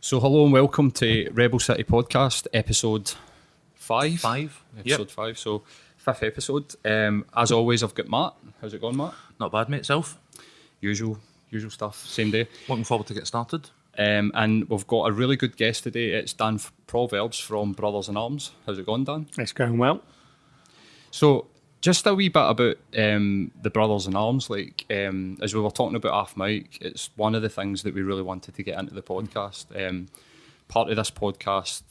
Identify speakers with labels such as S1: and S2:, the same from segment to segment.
S1: So hello and welcome to Rebel City Podcast, episode 5. Episode 5, so 5th episode. As always, I've got Matt. How's it going, Matt?
S2: Not bad, mate. Self?
S1: Usual stuff, same day.
S2: Looking forward to get started.
S1: And we've got a really good guest today. It's Dan Proverbs from Brothers in Arms. How's it going, Dan?
S3: It's going well.
S1: So, just a wee bit about the Brothers in Arms. As we were talking about off mic, it's one of the things that we really wanted to get into the podcast. Part of this podcast,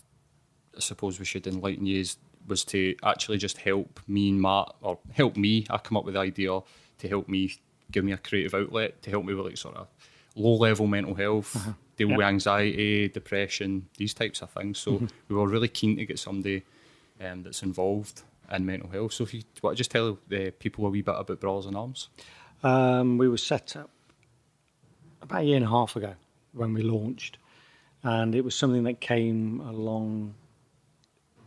S1: I suppose we should enlighten you, was to actually just help me and Matt, or help me. I come up with the idea to help me, give me a creative outlet, to help me with sort of low-level mental health, deal with anxiety, depression, these types of things. So we were really keen to get somebody that's involved in mental health. So if you want to just tell the people a wee bit about Brothers in Arms.
S3: We were set up about a year and a half ago when we launched, and it was something that came along.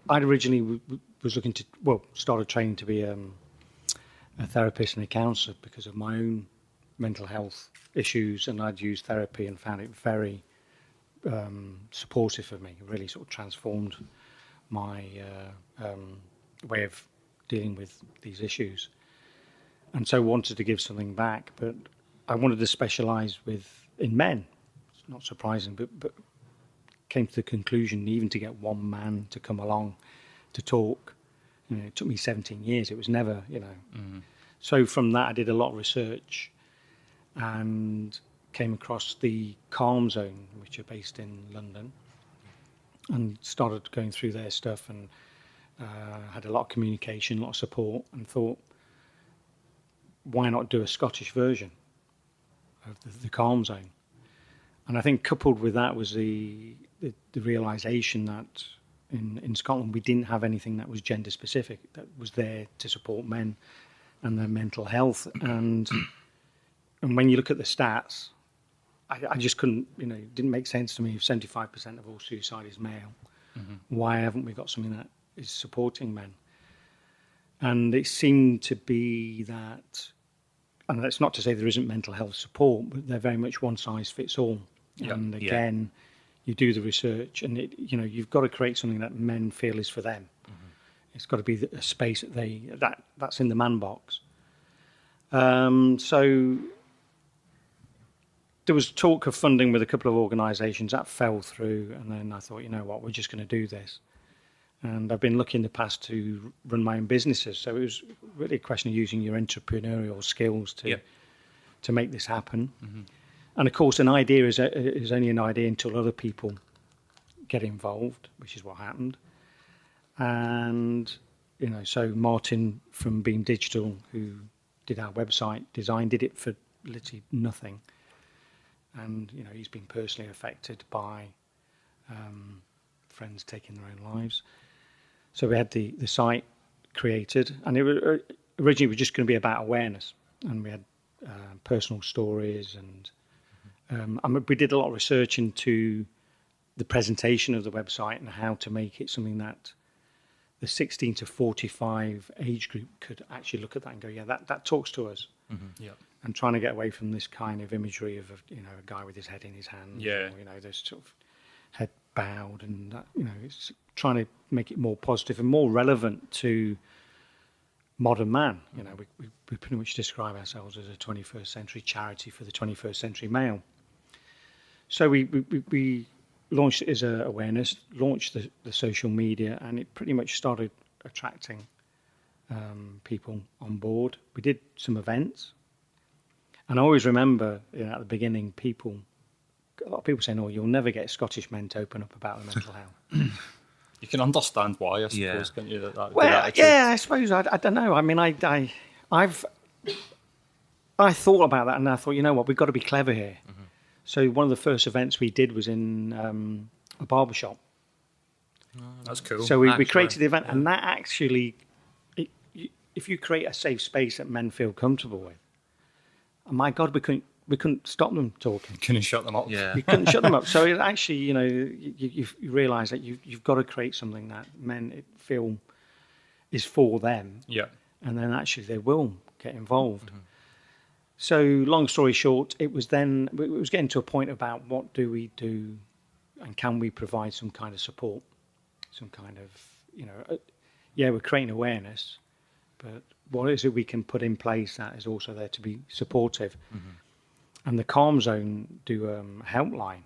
S3: I originally was looking to, started training to be a therapist and a counsellor because of my own mental health issues, and I'd used therapy and found it very supportive for me. It really sort of transformed my way of dealing with these issues, and so wanted to give something back, but I wanted to specialise in men. It's not surprising, but came to the conclusion, even to get one man to come along to talk, it took me 17 years. It was never, So from that, I did a lot of research and came across the Calm Zone, which are based in London, and started going through their stuff, and had a lot of communication, a lot of support, and thought, why not do a Scottish version of the Calm Zone? And I think coupled with that was the realisation that in Scotland we didn't have anything that was gender specific, that was there to support men and their mental health. And when you look at the stats, I just couldn't, it didn't make sense to me. If 75% of all suicide is male, why haven't we got something that is supporting men? And it seemed to be that, and that's not to say there isn't mental health support, but they're very much one size fits all. And again, you do the research, and you've got to create something that men feel is for them. It's got to be a space that's in the man box. So there was talk of funding with a couple of organisations that fell through, and then I thought, we're just going to do this. And I've been lucky in the past to run my own businesses, so it was really a question of using your entrepreneurial skills to make this happen. And of course, an idea is only an idea until other people get involved, which is what happened. And so Martin from Beam Digital, who did our website design, did it for literally nothing. And he's been personally affected by friends taking their own lives. So we had the site created, and it originally was just going to be about awareness, and we had personal stories, and we did a lot of research into the presentation of the website and how to make it something that the 16 to 45 age group could actually look at that and go, that talks to us. And trying to get away from this kind of imagery of a guy with his head in his hands, or, there's sort of head bowed, and that, it's trying to make it more positive and more relevant to modern man. We pretty much describe ourselves as a 21st century charity for the 21st century male. So we launched it as awareness, launched the social media, and it pretty much started attracting people on board. We did some events, and I always remember at the beginning, a lot of people saying, "Oh, you'll never get Scottish men to open up about their mental health."
S1: You can understand why, I suppose, can't you?
S3: I suppose. I don't know. I mean, I thought about that, and I thought, we've got to be clever here. So one of the first events we did was in a barbershop.
S1: That's cool.
S3: So we created the event, and that actually, if you create a safe space that men feel comfortable with, my God, we couldn't stop them talking.
S1: Couldn't shut them up.
S3: You couldn't shut them up. So it actually, you realise that you've got to create something that men feel is for them.
S1: Yeah.
S3: And then actually they will get involved. So long story short, it was getting to a point about what do we do and can we provide some kind of support, some kind of, yeah, we're creating awareness, but what is it we can put in place that is also there to be supportive? And the Calm Zone do a helpline,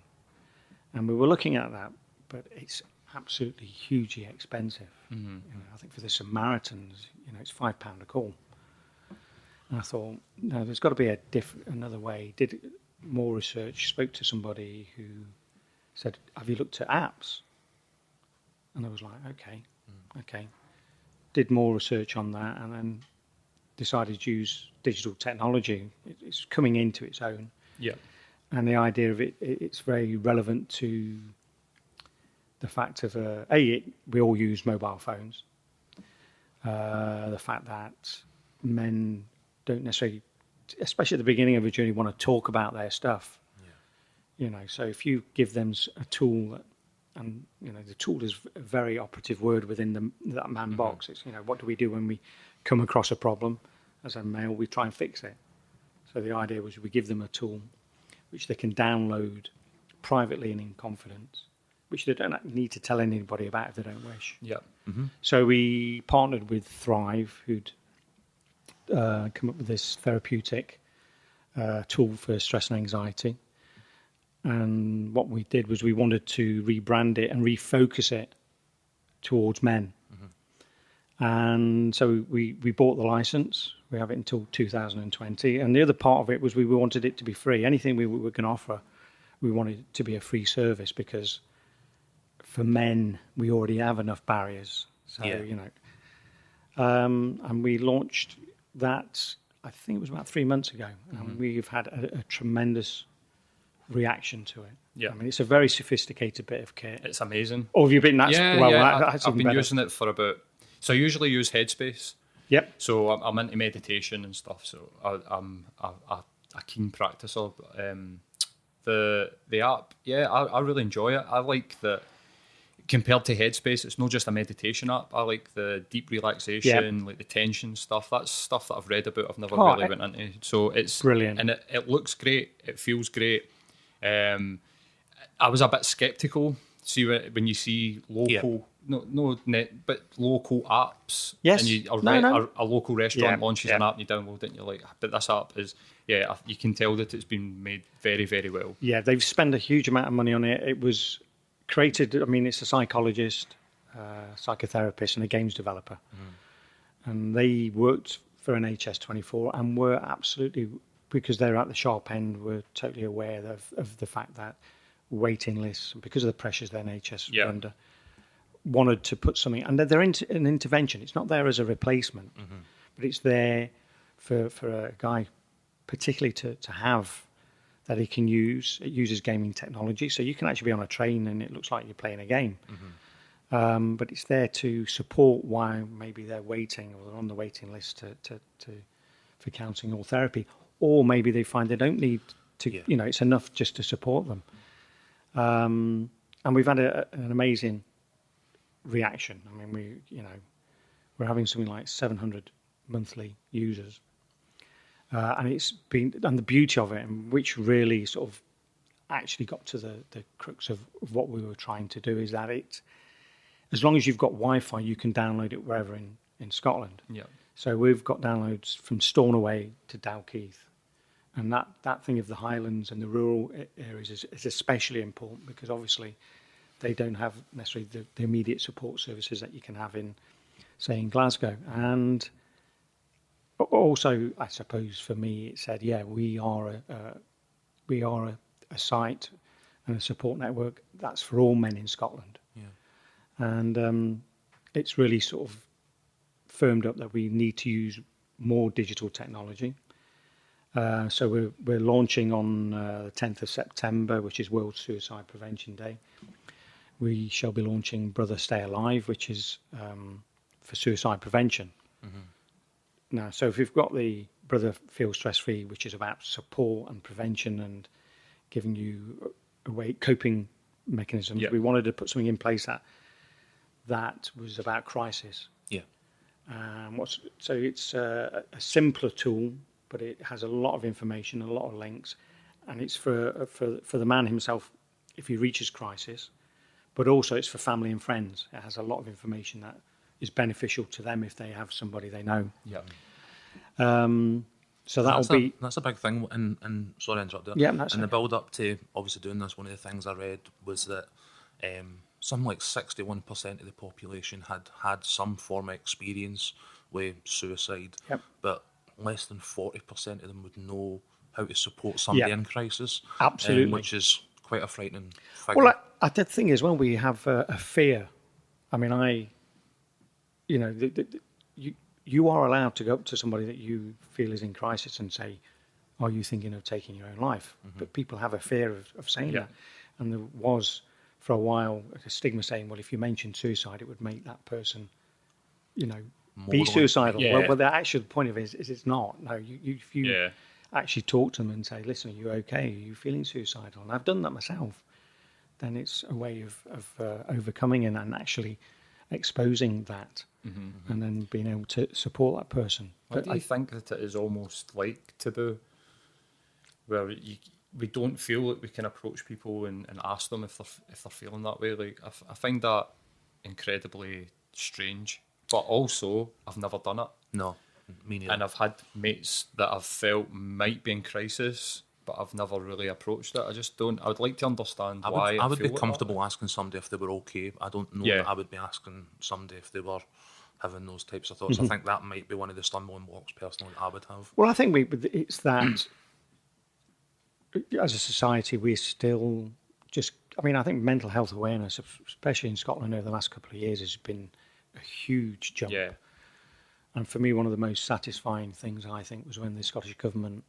S3: and we were looking at that, but it's absolutely hugely expensive. I think for the Samaritans, it's £5 a call. And I thought, no, there's got to be another way. Did more research, spoke to somebody who said, have you looked at apps? And I was like, okay. Did more research on that, and then decided to use digital technology. It's coming into its own.
S1: Yeah.
S3: And the idea of it's very relevant to the fact of, we all use mobile phones. The fact that men don't necessarily, especially at the beginning of a journey, want to talk about their stuff. So if you give them a tool that, and the tool is a very operative word within that man box. It's what do we do when we come across a problem? As a male, we try and fix it. So the idea was we give them a tool which they can download privately and in confidence, which they don't need to tell anybody about if they don't wish.
S1: Yeah.
S3: So we partnered with Thrive, who'd come up with this therapeutic tool for stress and anxiety. And what we did was we wanted to rebrand it and refocus it towards men. And so we bought the license. We have it until 2020. And the other part of it was we wanted it to be free. Anything we were going to offer, we wanted it to be a free service, because for men, we already have enough barriers. So, and we launched that, I think it was about 3 months ago. And we've had a tremendous reaction to it.
S1: Yeah.
S3: I mean, it's a very sophisticated bit of kit.
S1: It's amazing.
S3: Oh, have you been? That's
S1: I've
S3: even
S1: been
S3: better.
S1: using it for about. So I usually use Headspace.
S3: Yep.
S1: So I'm into meditation and stuff. So I'm a keen practicer. The app, I really enjoy it. I like that compared to Headspace, it's not just a meditation app. I like the deep relaxation, like the tension stuff. That's stuff that I've read about. I've never really went into. So it's
S3: brilliant,
S1: and it looks great. It feels great. I was a bit skeptical. See when you see local, but local apps.
S3: Yes.
S1: And a local restaurant launches an app and you download it and you're like, but this app is, you can tell that it's been made very, very well. Yeah,
S3: they've spent a huge amount of money on it. It was created, I mean, it's a psychologist, psychotherapist and a games developer. And they worked for NHS24 and were absolutely, because they're at the sharp end, were totally aware of the fact that waiting lists, because of the pressures the NHS are under, wanted to put something, and they're an intervention. It's not there as a replacement, but it's there for a guy particularly to have that he can use. It uses gaming technology, so you can actually be on a train and it looks like you're playing a game. But it's there to support while maybe they're waiting or they're on the waiting list for counselling or therapy, or maybe they find they don't need to. It's enough just to support them. And we've had an amazing reaction. I mean, we're having something like 700 monthly users, and it's been, and the beauty of it, and which really sort of actually got to the crux of what we were trying to do, is that as long as you've got Wi-Fi, you can download it wherever in Scotland.
S1: Yeah.
S3: So we've got downloads from Stornoway to Dalkeith. And that thing of the Highlands and the rural areas is especially important, because obviously they don't have necessarily the immediate support services that you can have in, say, in Glasgow. And also, I suppose for me, it said, we are a site and a support network that's for all men in Scotland. And it's really sort of firmed up that we need to use more digital technology. So we're launching on the 10th of September, which is World Suicide Prevention Day. We shall be launching Brother Stay Alive, which is for suicide prevention. Now, so if we've got the Brother Feel Stress Free, which is about support and prevention and giving you coping mechanisms, we wanted to put something in place that was about crisis. So it's a simpler tool, but it has a lot of information, a lot of links, and it's for the man himself if he reaches crisis, but also it's for family and friends. It has a lot of information that is beneficial to them if they have somebody they know.
S1: Yeah.
S3: So that'll
S2: That's a big thing. And sorry to interrupt there.
S3: Yeah, that's
S2: in the
S3: okay.
S2: build up to obviously doing this, one of the things I read was that something like 61% of the population had some form of experience with suicide,
S3: Yep.
S2: but less than 40% of them would know how to support somebody in crisis.
S3: Absolutely.
S2: Which is quite a frightening figure.
S3: Well, the thing is, when we have a fear, I mean, you are allowed to go up to somebody that you feel is in crisis and say, "Are you thinking of taking your own life?" But people have a fear of saying that, and there was for a while a stigma saying, "Well, if you mention suicide, it would make that person, be suicidal."
S1: Yeah.
S3: Well, the actual point of it is it's not. No, if you actually talk to them and say, "Listen, are you okay? Are you feeling suicidal?" And I've done that myself. Then it's a way of overcoming and actually exposing that, and then being able to support that person.
S1: What do you think that it is almost like to do, where we don't feel like we can approach people and ask them if they're feeling that way? Like I find that incredibly strange, but also I've never done it.
S2: No, me neither.
S1: And I've had mates that I've felt might be in crisis, but I've never really approached it. I just don't. I would like to understand why.
S2: I would be
S1: feel like
S2: comfortable asking somebody if they were okay. I don't know that I would be asking somebody if they were having those types of thoughts. I think that might be one of the stumbling blocks personally that I would have.
S3: Well, I think it's that as a society we're still just. I mean, I think mental health awareness, especially in Scotland over the last couple of years, has been a huge jump.
S1: Yeah.
S3: And for me, one of the most satisfying things I think was when the Scottish Government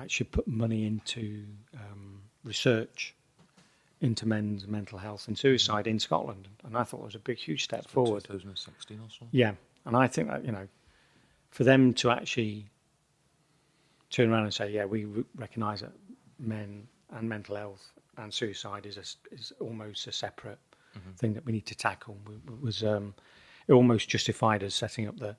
S3: actually put money into research into men's mental health and suicide in Scotland, and I thought it was a big, huge step forward.
S2: 2016 or so.
S3: Yeah, and I think that for them to actually turn around and say, "Yeah, we recognise that men and mental health and suicide is almost a separate thing that we need to tackle," was it almost justified us setting up the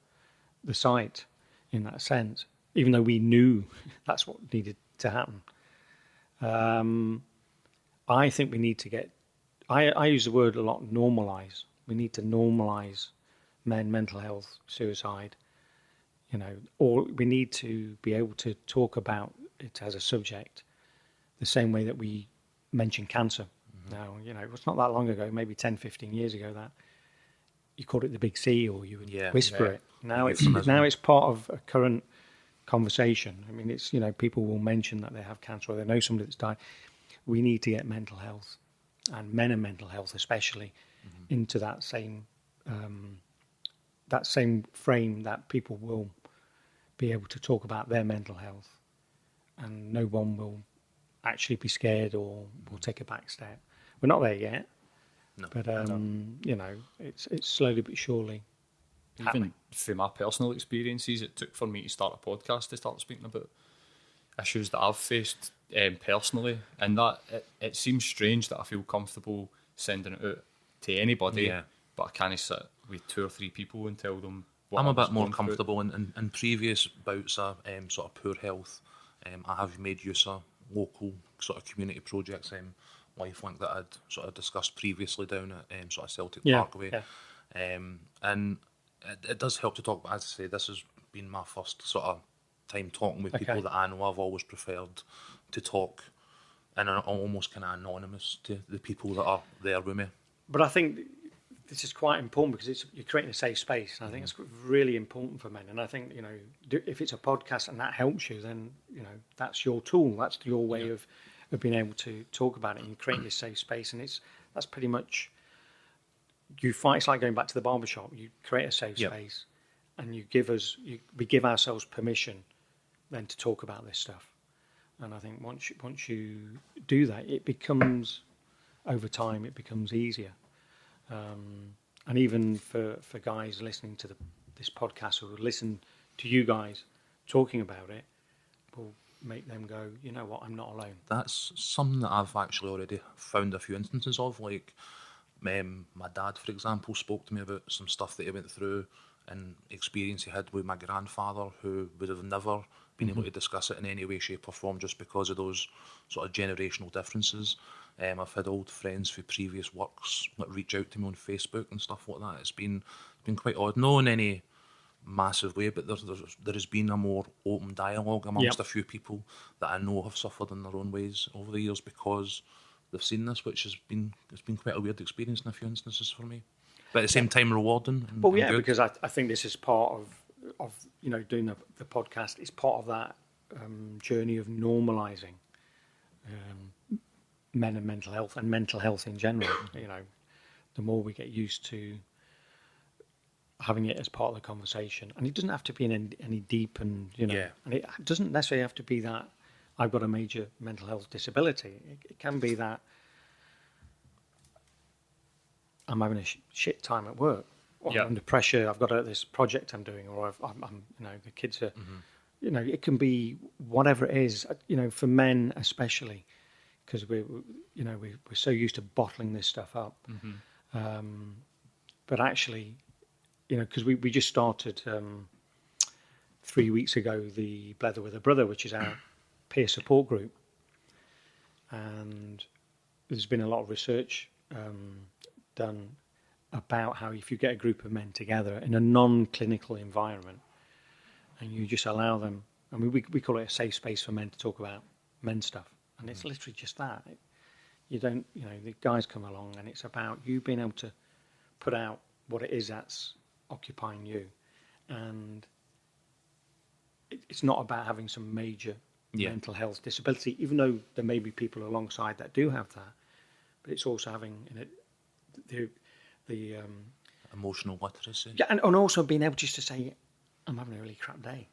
S3: site in that sense, even though we knew that's what needed to happen. I think we need to get, I use the word a lot, normalise. We need to normalise mental health, suicide, or we need to be able to talk about it as a subject the same way that we mention cancer. Now, it's not that long ago, maybe 10, 15 years ago, that you called it the big C or you would whisper it. Now it's part of a current conversation. I mean, it's, people will mention that they have cancer or they know somebody that's died. We need to get mental health and men and mental health especially into that same frame that people will be able to talk about their mental health, and no one will actually be scared or will take a back step. We're not there yet, but it's slowly but surely happening.
S1: Even from my personal experiences, it took for me to start a podcast to start speaking about issues that I've faced personally, and that it seems strange that I feel comfortable sending it out to anybody, but I can't sit with 2 or 3 people and tell them what
S2: I'm a
S1: I was
S2: bit more
S1: going
S2: comfortable in previous bouts of sort of poor health. I have made use of local sort of community projects, Lifelink, that I'd sort of discussed previously down at sort of Celtic Parkway. And it does help to talk, but as I say, this has been my first sort of time talking with people that I know. I've always preferred to talk and almost kind of anonymous to the people that are there with me.
S3: But I think this is quite important because you're creating a safe space, and I think it's really important for men. And I think if it's a podcast and that helps you, then that's your tool. That's your way of being able to talk about it and create this safe space. And that's pretty much it's like going back to the barbershop. You create a safe space, and we give ourselves permission then to talk about this stuff. And I think once you do that, it becomes, over time, it becomes easier. And even for guys listening to this podcast or listen to you guys talking about it, will make them go, you know what, I'm not alone.
S2: That's something that I've actually already found a few instances of. Like, my dad, for example, spoke to me about some stuff that he went through and experience he had with my grandfather, who would have never been able to discuss it in any way, shape or form, just because of those sort of generational differences. I've had old friends for previous works that reach out to me on Facebook and stuff like that. It's been quite odd, not in any massive way, but there has been a more open dialogue amongst a few people that I know have suffered in their own ways over the years because they've seen this, which it's been quite a weird experience in a few instances for me, but at the same time rewarding. And good.
S3: Because I think this is part of doing the podcast. It's part of that journey of normalising men and mental health in general. The more we get used to having it as part of the conversation, and it doesn't have to be in any deep and and it doesn't necessarily have to be that I've got a major mental health disability. It can be that I'm having a shit time at work, or I'm under pressure. I've got this project I'm doing, or I'm the kids are, it can be whatever it is. For men especially, because we're so used to bottling this stuff up. But actually, because we just started 3 weeks ago the Blether with a Brother, which is our peer support group, and there's been a lot of research done about how if you get a group of men together in a non-clinical environment and you just allow them, I mean, we call it a safe space for men to talk about men stuff, and it's literally just that. You don't, the guys come along and it's about you being able to put out what it is that's occupying you, and it's not about having some major mental health disability, even though there may be people alongside that do have that, but it's also having the
S2: emotional literacy.
S3: Yeah, and also being able just to say, I'm having a really crap day,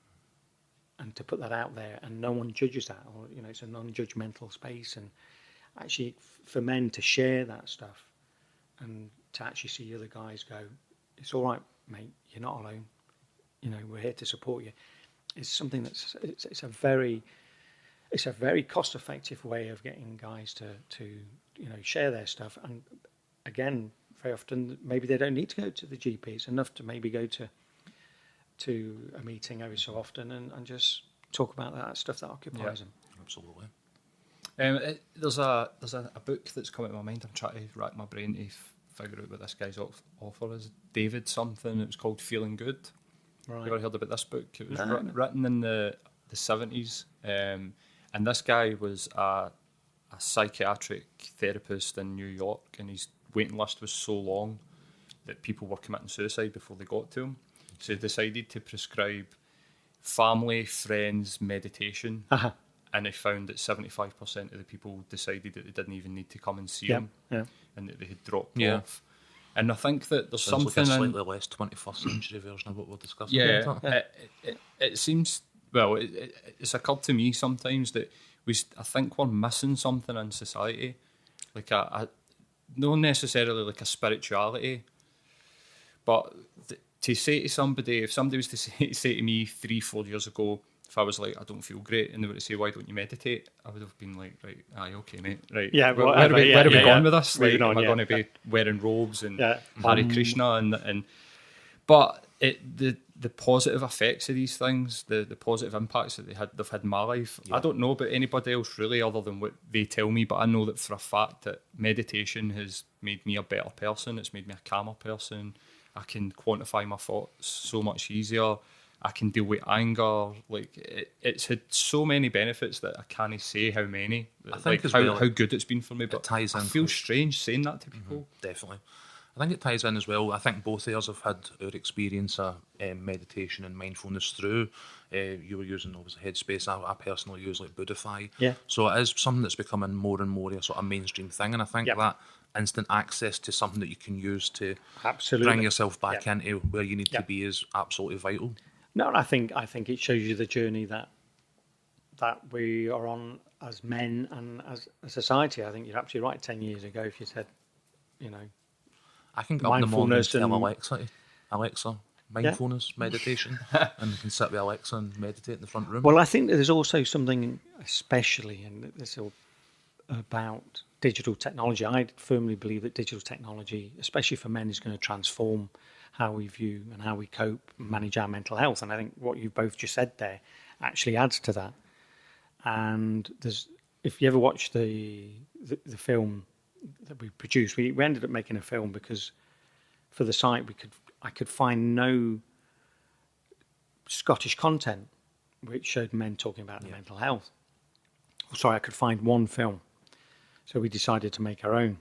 S3: and to put that out there, and no one judges that, or it's a non-judgmental space, and actually for men to share that stuff, and to actually see other guys go, it's all right, mate, you're not alone. We're here to support you. It's something that's it's a very cost-effective way of getting guys to share their stuff. And again, very often maybe they don't need to go to the GP. It's enough to maybe go to a meeting every so often and just talk about that stuff that occupies them.
S2: Absolutely.
S1: There's a book that's come into my mind. I'm trying to rack my brain to figure out what this guy's author is. David something. It was called Feeling Good. Right. You ever heard about this book? It was written in the 70s, and this guy was a psychiatric therapist in New York, and his waiting list was so long that people were committing suicide before they got to him. So he decided to prescribe family, friends, meditation, and he found that 75% of the people decided that they didn't even need to come and see him, and that they had dropped off. And I think that there's
S2: Sounds
S1: something
S2: like a slightly less 21st century version of what we're discussing.
S1: It seems, well, it's occurred to me sometimes that I think we're missing something in society, like not necessarily like a spirituality, but to say to somebody, if somebody was to say to me 3-4 years ago, if I was like, I don't feel great, and they were to say, why don't you meditate? I would have been like, right, aye, okay, mate, right.
S3: Yeah,
S1: where are we going with this? Like, am I going to be wearing robes and Hare Krishna but the positive effects of these things, the positive impacts that they've had in my life, I don't know about anybody else really, other than what they tell me. But I know that for a fact that meditation has made me a better person. It's made me a calmer person. I can quantify my thoughts so much easier. I can deal with anger. Like it's had so many benefits that I can't say how many. I think how good it's been for me. But I feel strange saying that to people.
S2: Definitely. I think it ties in as well. I think both of us have had our experience of meditation and mindfulness through. You were using obviously Headspace. I personally use like Buddhify.
S3: Yeah.
S2: So it is something that's becoming more and more a sort of mainstream thing. And I think that instant access to something that you can use to bring yourself back into where you need to be is absolutely vital.
S3: No, and I think it shows you the journey that we are on as men and as a society. I think you're absolutely right. 10 years ago, if you said,
S2: I can go up in the morning and tell Alexa, mindfulness, meditation, and you can sit with Alexa and meditate in the front room.
S3: Well, I think there's also something especially, and this is about digital technology. I firmly believe that digital technology, especially for men, is going to transform how we view and how we cope and manage our mental health. And I think what you've both just said there actually adds to that. And if you ever watch the film that we produced, we ended up making a film because for the site I could find no Scottish content which showed men talking about their mental health. Sorry, I could find one film, so we decided to make our own.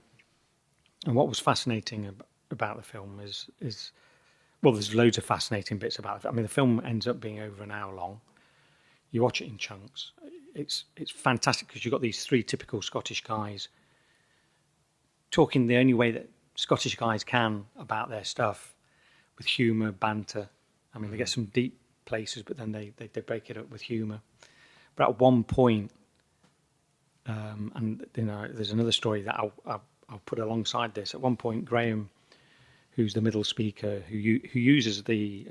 S3: And what was fascinating about the film is well, there's loads of fascinating bits about it. I mean, the film ends up being over an hour long. You watch it in chunks. It's fantastic because you've got these three typical Scottish guys talking the only way that Scottish guys can about their stuff, with humour, banter. I mean, they get some deep places, but then they break it up with humour. But at one point, and there's another story that I'll put alongside this. At one point, Graham, who's the middle speaker, who uses the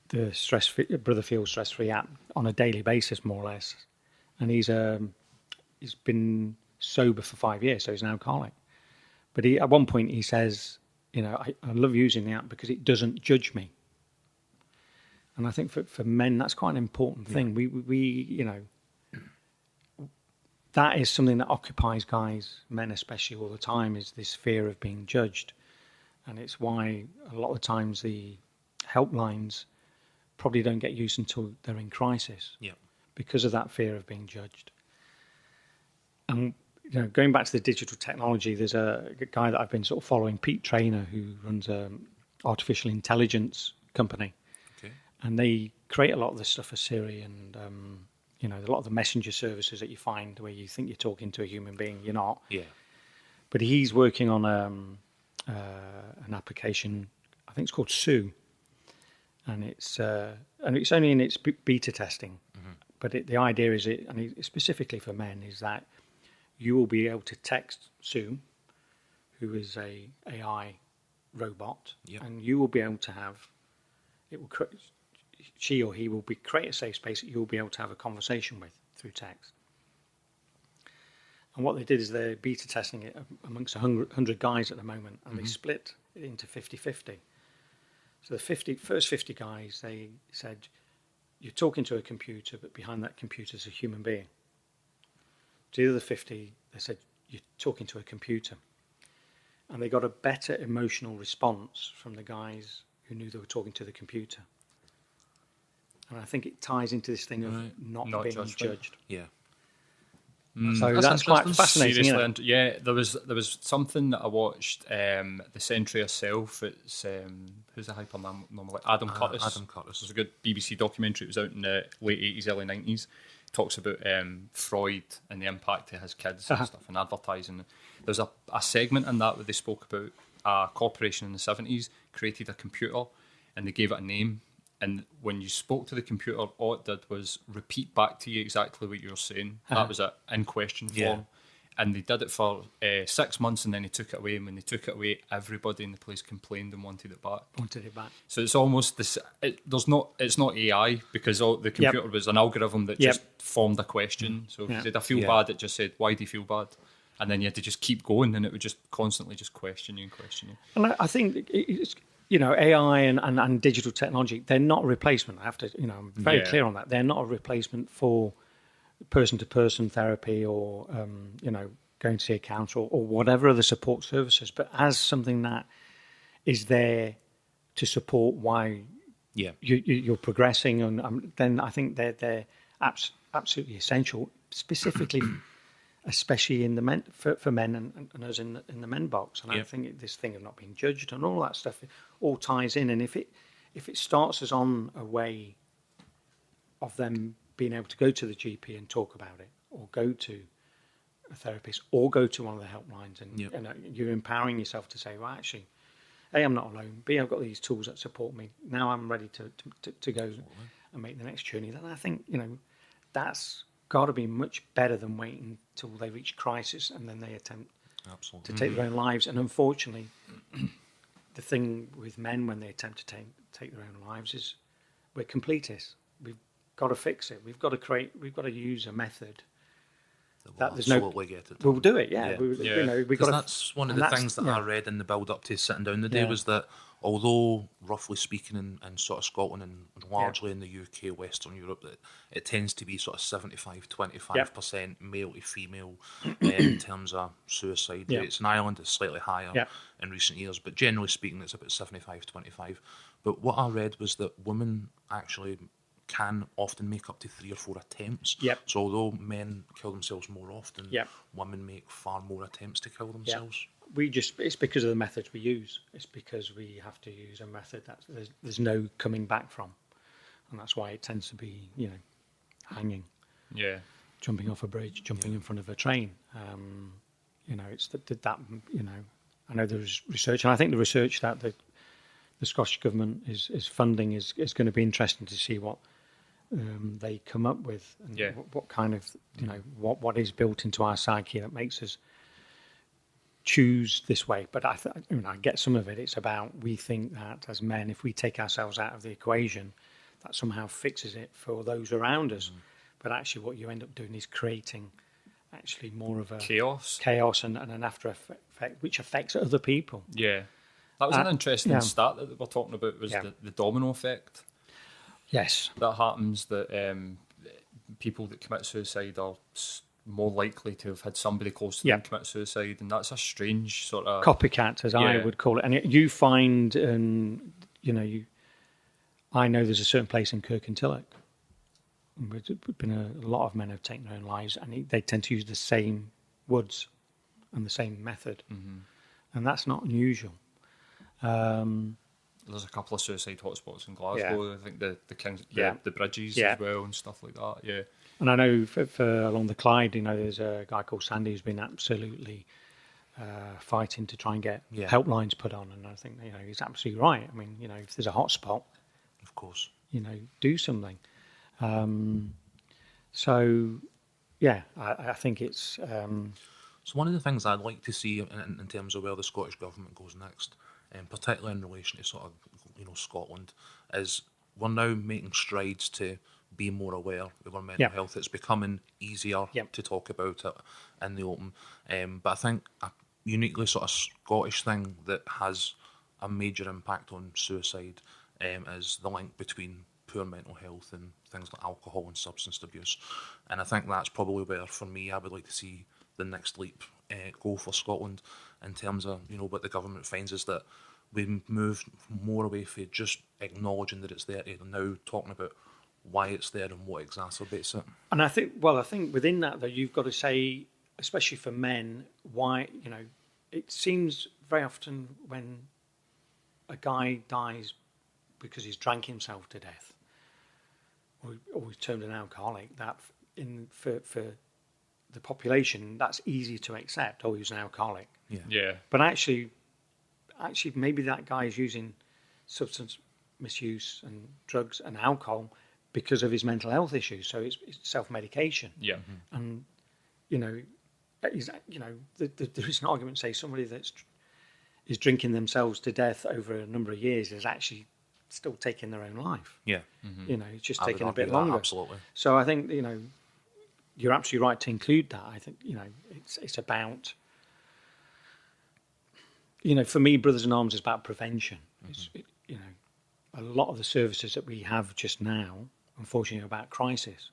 S3: Brotherfield stress-free app on a daily basis, more or less, and he's been sober for 5 years, so he's an alcoholic. But at one point he says, I love using the app because it doesn't judge me. And I think for men that's quite an important thing. We that is something that occupies guys, men especially, all the time, is this fear of being judged. And it's why a lot of times the helplines probably don't get used until they're in crisis, because of that fear of being judged. And going back to the digital technology, there's a guy that I've been sort of following, Pete Traynor, who runs an artificial intelligence company. Okay. And they create a lot of this stuff for Siri and a lot of the messenger services that you find where you think you're talking to a human being, you're not. Yeah. But he's working on an application, I think it's called Sue, and it's only in its beta testing. Mm-hmm. But the idea is specifically for men, is that you will be able to text Sue, who is a AI robot, and you will be able to have she or he will create a safe space that you'll be able to have a conversation with through text. And what they did is they're beta testing it amongst 100 guys at the moment, and they split it into 50-50. So the first 50 guys, they said, you're talking to a computer, but behind that computer is a human being. To the other 50, they said, you're talking to a computer. And they got a better emotional response from the guys who knew they were talking to the computer. And I think it ties into this thing of not being judged. Yeah. So that's quite fascinating.
S1: Seriously, yeah, there was something that I watched, The Century of Self. It's who's the hyper normally? Adam Curtis.
S2: Adam Curtis.
S1: It was a good BBC documentary. It was out in the late 80s, early 90s. Talks about Freud and the impact it has kids and stuff and advertising. There's a segment in that where they spoke about a corporation in the 70s created a computer and they gave it a name. And when you spoke to the computer, all it did was repeat back to you exactly what you were saying. That was it, in question form. Yeah. And they did it for 6 months, and then they took it away. And when they took it away, everybody in the place complained and wanted it back. So it's almost this. It's not AI, because the computer was an algorithm that just formed a question. So if you said, I feel bad, it just said, why do you feel bad? And then you had to just keep going, and it would just constantly just question you.
S3: And I think it's, AI and digital technology, they're not a replacement. I have to, I'm very clear on that. They're not a replacement for person-to-person therapy or, going to see a counsellor or whatever other support services, but as something that is there to support why you're progressing. And then I think they're absolutely essential, specifically, especially in the men, for men and us in the men box. And I think this thing of not being judged and all that stuff all ties in. And if it starts us on a way of them being able to go to the GP and talk about it, or go to a therapist, or go to one of the helplines, and you're empowering yourself to say, well, actually, A, I'm not alone. B, I've got these tools that support me. Now I'm ready to go and make the next journey. Then I think, that's got to be much better than waiting till they reach crisis and then they attempt to take their own lives. And unfortunately, the thing with men when they attempt to take their own lives is we're completists. We've got to fix it. We've got to use a method that there's
S2: absolutely get it.
S3: we'll do it. Yeah,
S2: Yeah.
S3: You know, we
S2: Because
S3: got
S2: that's one of the things that I read in the build-up to sitting down the day was that although, roughly speaking, in sort of Scotland and largely in the UK, Western Europe, that it tends to be sort of 75-25% male to female in terms of suicide rates. In Ireland, it's slightly higher in recent years, but generally speaking, it's about 75-25. But what I read was that women actually can often make up to 3 or 4 attempts. So although men kill themselves more often, women make far more attempts to kill themselves.
S3: It's because of the methods we use. It's because we have to use a method that there's no coming back from, and that's why it tends to be, you know, hanging, jumping off a bridge, jumping in front of a train. You know, it's that you know, I know there's research, and I think the research that the Scottish government is funding is going to be interesting to see what they come up with, and what kind of, you know, what is built into our psyche that makes us choose this way. But I get some of it. It's about, we think that as men, if we take ourselves out of the equation, that somehow fixes it for those around us. But actually, what you end up doing is creating actually more of a chaos and an after effect, which affects other people.
S1: Yeah, that was an interesting stat that we're talking about, was the domino effect.
S3: Yes,
S1: that happens, that people that commit suicide are more likely to have had somebody close to them commit suicide, and that's a strange sort of
S3: copycat, as I would call it. And you find, you know, I know there's a certain place in Kirkintilloch. There's been a lot of men have taken their own lives, and they tend to use the same woods and the same method, and that's not unusual.
S1: There's a couple of suicide hotspots in Glasgow. I think the bridges as well and stuff like that. Yeah.
S3: And I know for along the Clyde, you know, there's a guy called Sandy who's been absolutely fighting to try and get helplines put on. And I think, you know, he's absolutely right. I mean, you know, if there's a hotspot,
S2: of course,
S3: you know, do something. So, yeah, I think it's.
S2: So one of the things I'd like to see in terms of where the Scottish government goes next, and particularly in relation to sort of, you know, Scotland, is we're now making strides to be more aware of our mental health. It's becoming easier to talk about it in the open. But I think a uniquely sort of Scottish thing that has a major impact on suicide is the link between poor mental health and things like alcohol and substance abuse. And I think that's probably where, for me, I would like to see the next leap go for Scotland, in terms of, you know, what the government finds is that we move more away from just acknowledging that it's there to now talking about why it's there and what exacerbates it.
S3: And I think within that, though, you've got to say, especially for men, why, you know, it seems very often when a guy dies because he's drank himself to death, or he's turned an alcoholic, that for the population, that's easy to accept. Oh, he's an alcoholic.
S1: Yeah.
S3: But actually, maybe that guy is using substance misuse and drugs and alcohol because of his mental health issues. So it's self-medication.
S1: Yeah.
S3: And, you know, there is an argument to say somebody is drinking themselves to death over a number of years is actually still taking their own life.
S2: Yeah.
S3: You know, it's just taking a bit longer.
S2: Absolutely.
S3: So I think, you know, you're absolutely right to include that. I think, you know, it's about, you know, for me, Brothers in Arms is about prevention. You know, a lot of the services that we have just now, unfortunately, are about crisis.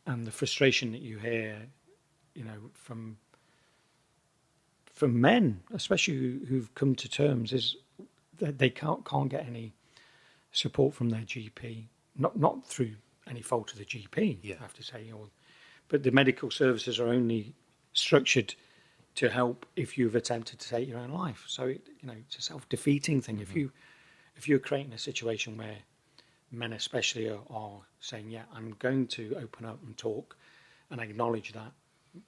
S3: And the frustration that you hear, you know, from men, especially who've come to terms, is that they can't get any support from their GP, not through any fault of the GP, I have to say. But the medical services are only structured to help if you've attempted to take your own life. So, you know, it's a self-defeating thing. If you're creating a situation where men especially are saying, yeah, I'm going to open up and talk and acknowledge that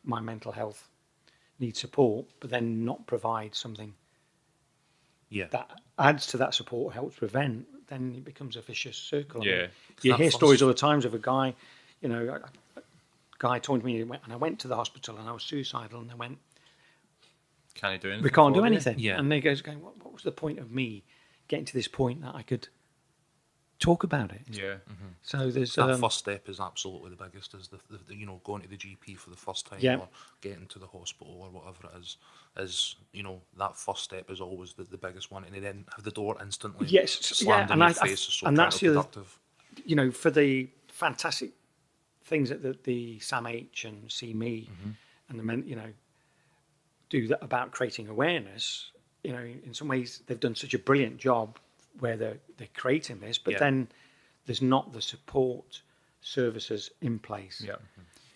S3: my mental health needs support, but then not provide something that adds to that support, helps prevent, then it becomes a vicious circle.
S1: Yeah.
S3: I mean, you hear stories all the times of a guy, you know, a guy told me, and I went to the hospital and I was suicidal, and they went,
S1: can I do anything?
S3: We can't do anything.
S2: Yeah.
S3: And they goes, going, what was the point of me getting to this point that I could talk about it.
S1: Yeah.
S3: So there's
S2: That first step is absolutely the biggest, is the going to the GP for the first time,
S3: Yeah.
S2: or getting to the hospital or whatever it is that first step is always the biggest one, and then have the door instantly slammed in your face is so
S3: and that's the other,
S2: counterproductive.
S3: for the fantastic things that the Sam H and See Me and the men, do that about creating awareness. In some ways they've done such a brilliant job where they're creating this, but then there's not the support services in place to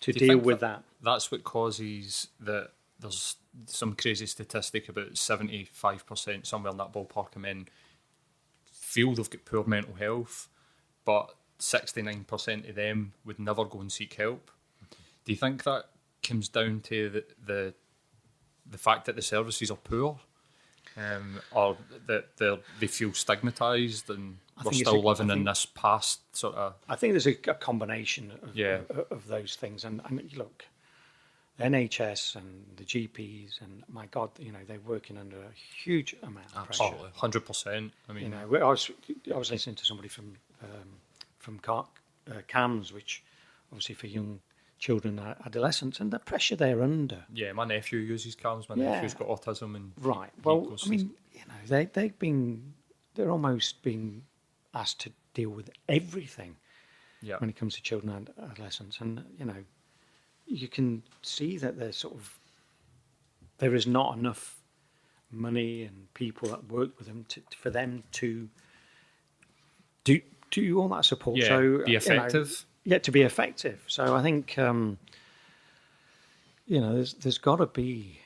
S1: Do you
S3: deal
S1: think
S3: with that.
S1: That's what causes that. There's some crazy statistic about 75% somewhere in that ballpark of men feel they've got poor mental health, but 69% of them would never go and seek help. Do you think that comes down to the fact that the services are poor, or that they feel stigmatised, and we're still living in this past sort of...
S3: I think there's a combination of those things. And look, the NHS and the GPs, and my God, they're working under a huge amount of pressure.
S2: Absolutely.
S1: 100%. I mean,
S3: I was listening to somebody from CAMS, which obviously for young children and adolescents, and the pressure they're under.
S1: yeah, my nephew uses CAMS. My nephew's got autism, and
S3: Right. Well, I mean, they're almost being asked to deal with everything when it comes to children and adolescents, and you can see that there is not enough money and people that work with them for them to do all that support.
S1: yeah,
S3: So
S1: be effective.
S3: to be effective. So I think there's got to be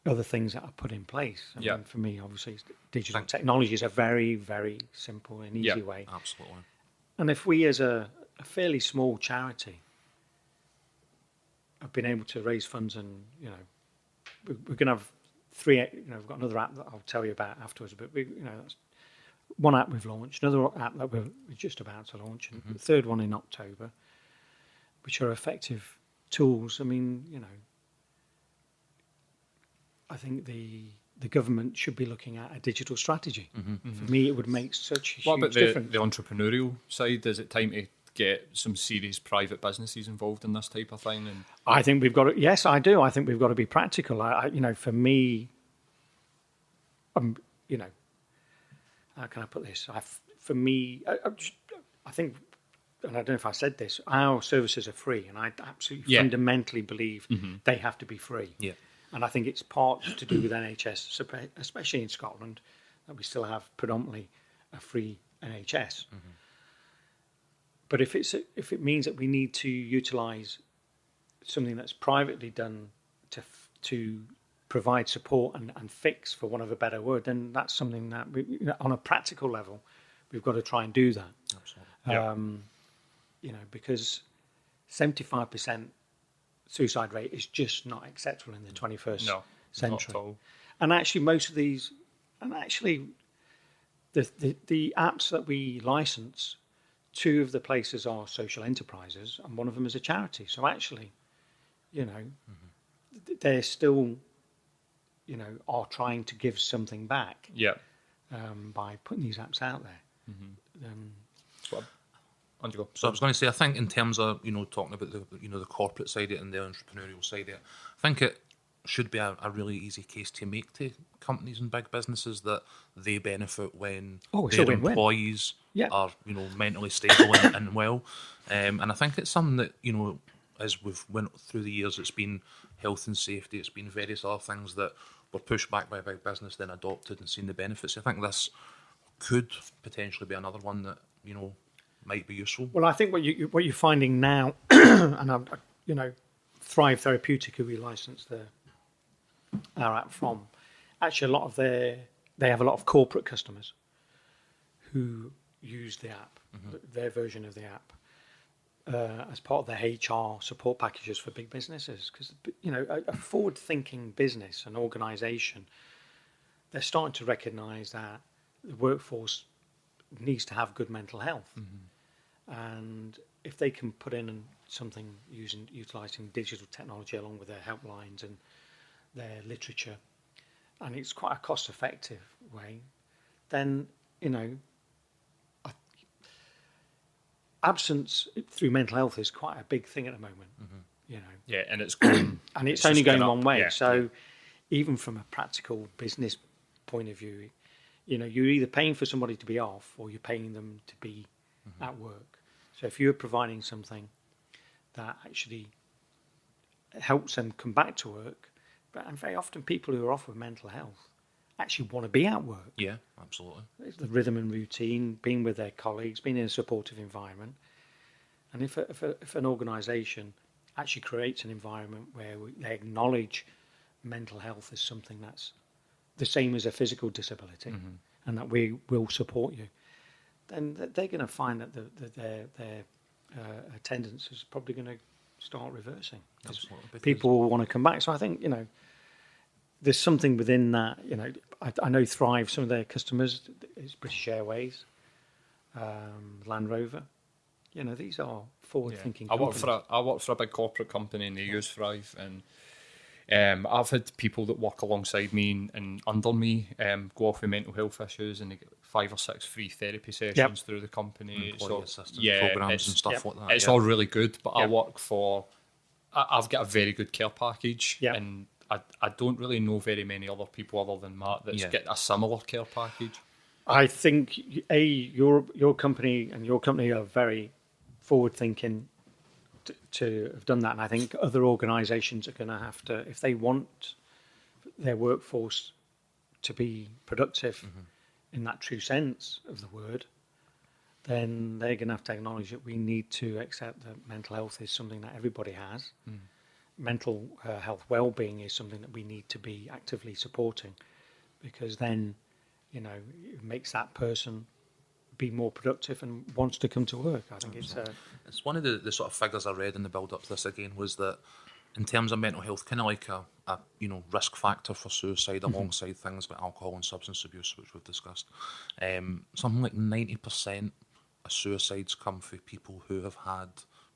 S3: other things that are put in place. I mean, for me, obviously, digital technology is a very, very simple and easy way.
S2: Absolutely.
S3: And if we, as a fairly small charity, have been able to raise funds, and we're going to have three. We've got another app that I'll tell you about afterwards. But that's one app we've launched, another app that we're just about to launch, and the third one in October, which are effective tools. I mean, I think the government should be looking at a digital strategy. For me, it would make such a huge difference.
S1: The entrepreneurial side? Is it time to get some serious private businesses involved in this type of thing? And
S3: I think we've got to. Yes, I do. I think we've got to be practical. For me, how can I put this? I think, and I don't know if I said this, our services are free, and I absolutely fundamentally believe they have to be free.
S2: Yeah.
S3: And I think it's part to do with NHS, especially in Scotland, that we still have predominantly a free NHS. But if it means that we need to utilise something that's privately done to provide support and fix, for want of a better word, then that's something that on a practical level, we've got to try and do that.
S2: Absolutely.
S3: Because 75% suicide rate is just not acceptable in the 21st century.
S1: Not at all.
S3: And actually, most of these, the apps that we license, two of the places are social enterprises, and one of them is a charity. So actually, they're still, are trying to give something back.
S1: Yeah.
S3: By putting these apps out there.
S2: So I was going to say, I think in terms of talking about the corporate side of it and the entrepreneurial side of it, I think it should be a really easy case to make to companies and big businesses, that they benefit when their employees are mentally stable and well. And I think it's something that as we've went through the years, it's been health and safety, it's been various other things that were pushed back by a big business, then adopted and seen the benefits. I think this could potentially be another one that might be useful.
S3: Well, I think what you're finding now, and Thrive Therapeutic, who we licensed our app from, actually they have a lot of corporate customers who use the app, their version of the app, as part of their HR support packages for big businesses. Because a forward-thinking business and organisation, they're starting to recognise that the workforce needs to have good mental health. And if they can put in something utilising digital technology along with their helplines and their literature, and it's quite a cost-effective way, then absence through mental health is quite a big thing at the moment. You know,
S1: Yeah, and it's going,
S3: and it's only going
S1: just
S3: one way.
S1: Yeah,
S3: So even from a practical business point of view, you know, you're either paying for somebody to be off or you're paying them to be at work. So if you're providing something that actually helps them come back to work, and very often people who are off with mental health actually want to be at work.
S2: Yeah, absolutely.
S3: It's the rhythm and routine, being with their colleagues, being in a supportive environment. And if an organisation actually creates an environment where they acknowledge mental health as something that's the same as a physical disability, and that we will support you, then they're going to find that their attendance is probably going to start reversing.
S2: Absolutely.
S3: People will want to come back. So I think, you know, there's something within that. You know, I know Thrive, some of their customers is British Airways, Land Rover. You know, these are forward-thinking
S1: I work
S3: companies.
S1: for a big corporate company, and they use Thrive, and I've had people that work alongside me and under me go off with mental health issues, and they get 5 or 6 free therapy sessions through the company.
S2: Employee assistance
S1: yeah,
S2: programs and stuff like that.
S1: It's all really good, but I work for. I've got a very good care package,
S3: Yeah.
S1: and I don't really know very many other people other than Matt that's got a similar care package.
S3: I think your company and your company are very forward-thinking to have done that, and I think other organisations are going to have to, if they want their workforce to be productive in that true sense of the word, then they're going to have to acknowledge that we need to accept that mental health is something that everybody has. Mental health well-being is something that we need to be actively supporting, because then, you know, it makes that person be more productive and wants to come to work. I think
S2: It's one of the sort of figures I read in the build-up to this again was that in terms of mental health, kind of like a you know, risk factor for suicide alongside things like alcohol and substance abuse, which we've discussed. Something like 90% of suicides come from people who have had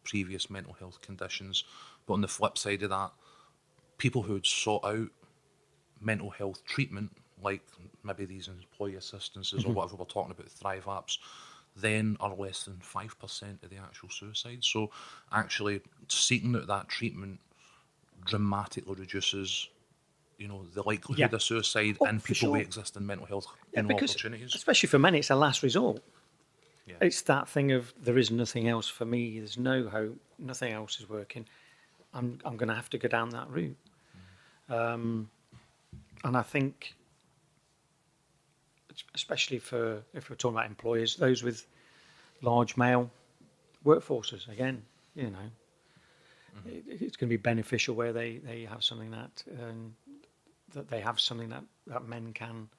S2: previous mental health conditions. But on the flip side of that, people who had sought out mental health treatment, like maybe these employee assistances or whatever we're talking about, Thrive apps, then are less than 5% of the actual suicides. So actually seeking out that treatment dramatically reduces, you know, the likelihood of suicide in people with existing mental health opportunities.
S3: Especially for men, it's a last resort.
S2: Yeah.
S3: It's that thing of there is nothing else for me. There's no hope. Nothing else is working. I'm going to have to go down that route. And I think, especially if we're talking about employers, those with large male workforces, again, you know, it's going to be beneficial where they have something that they have something that men can.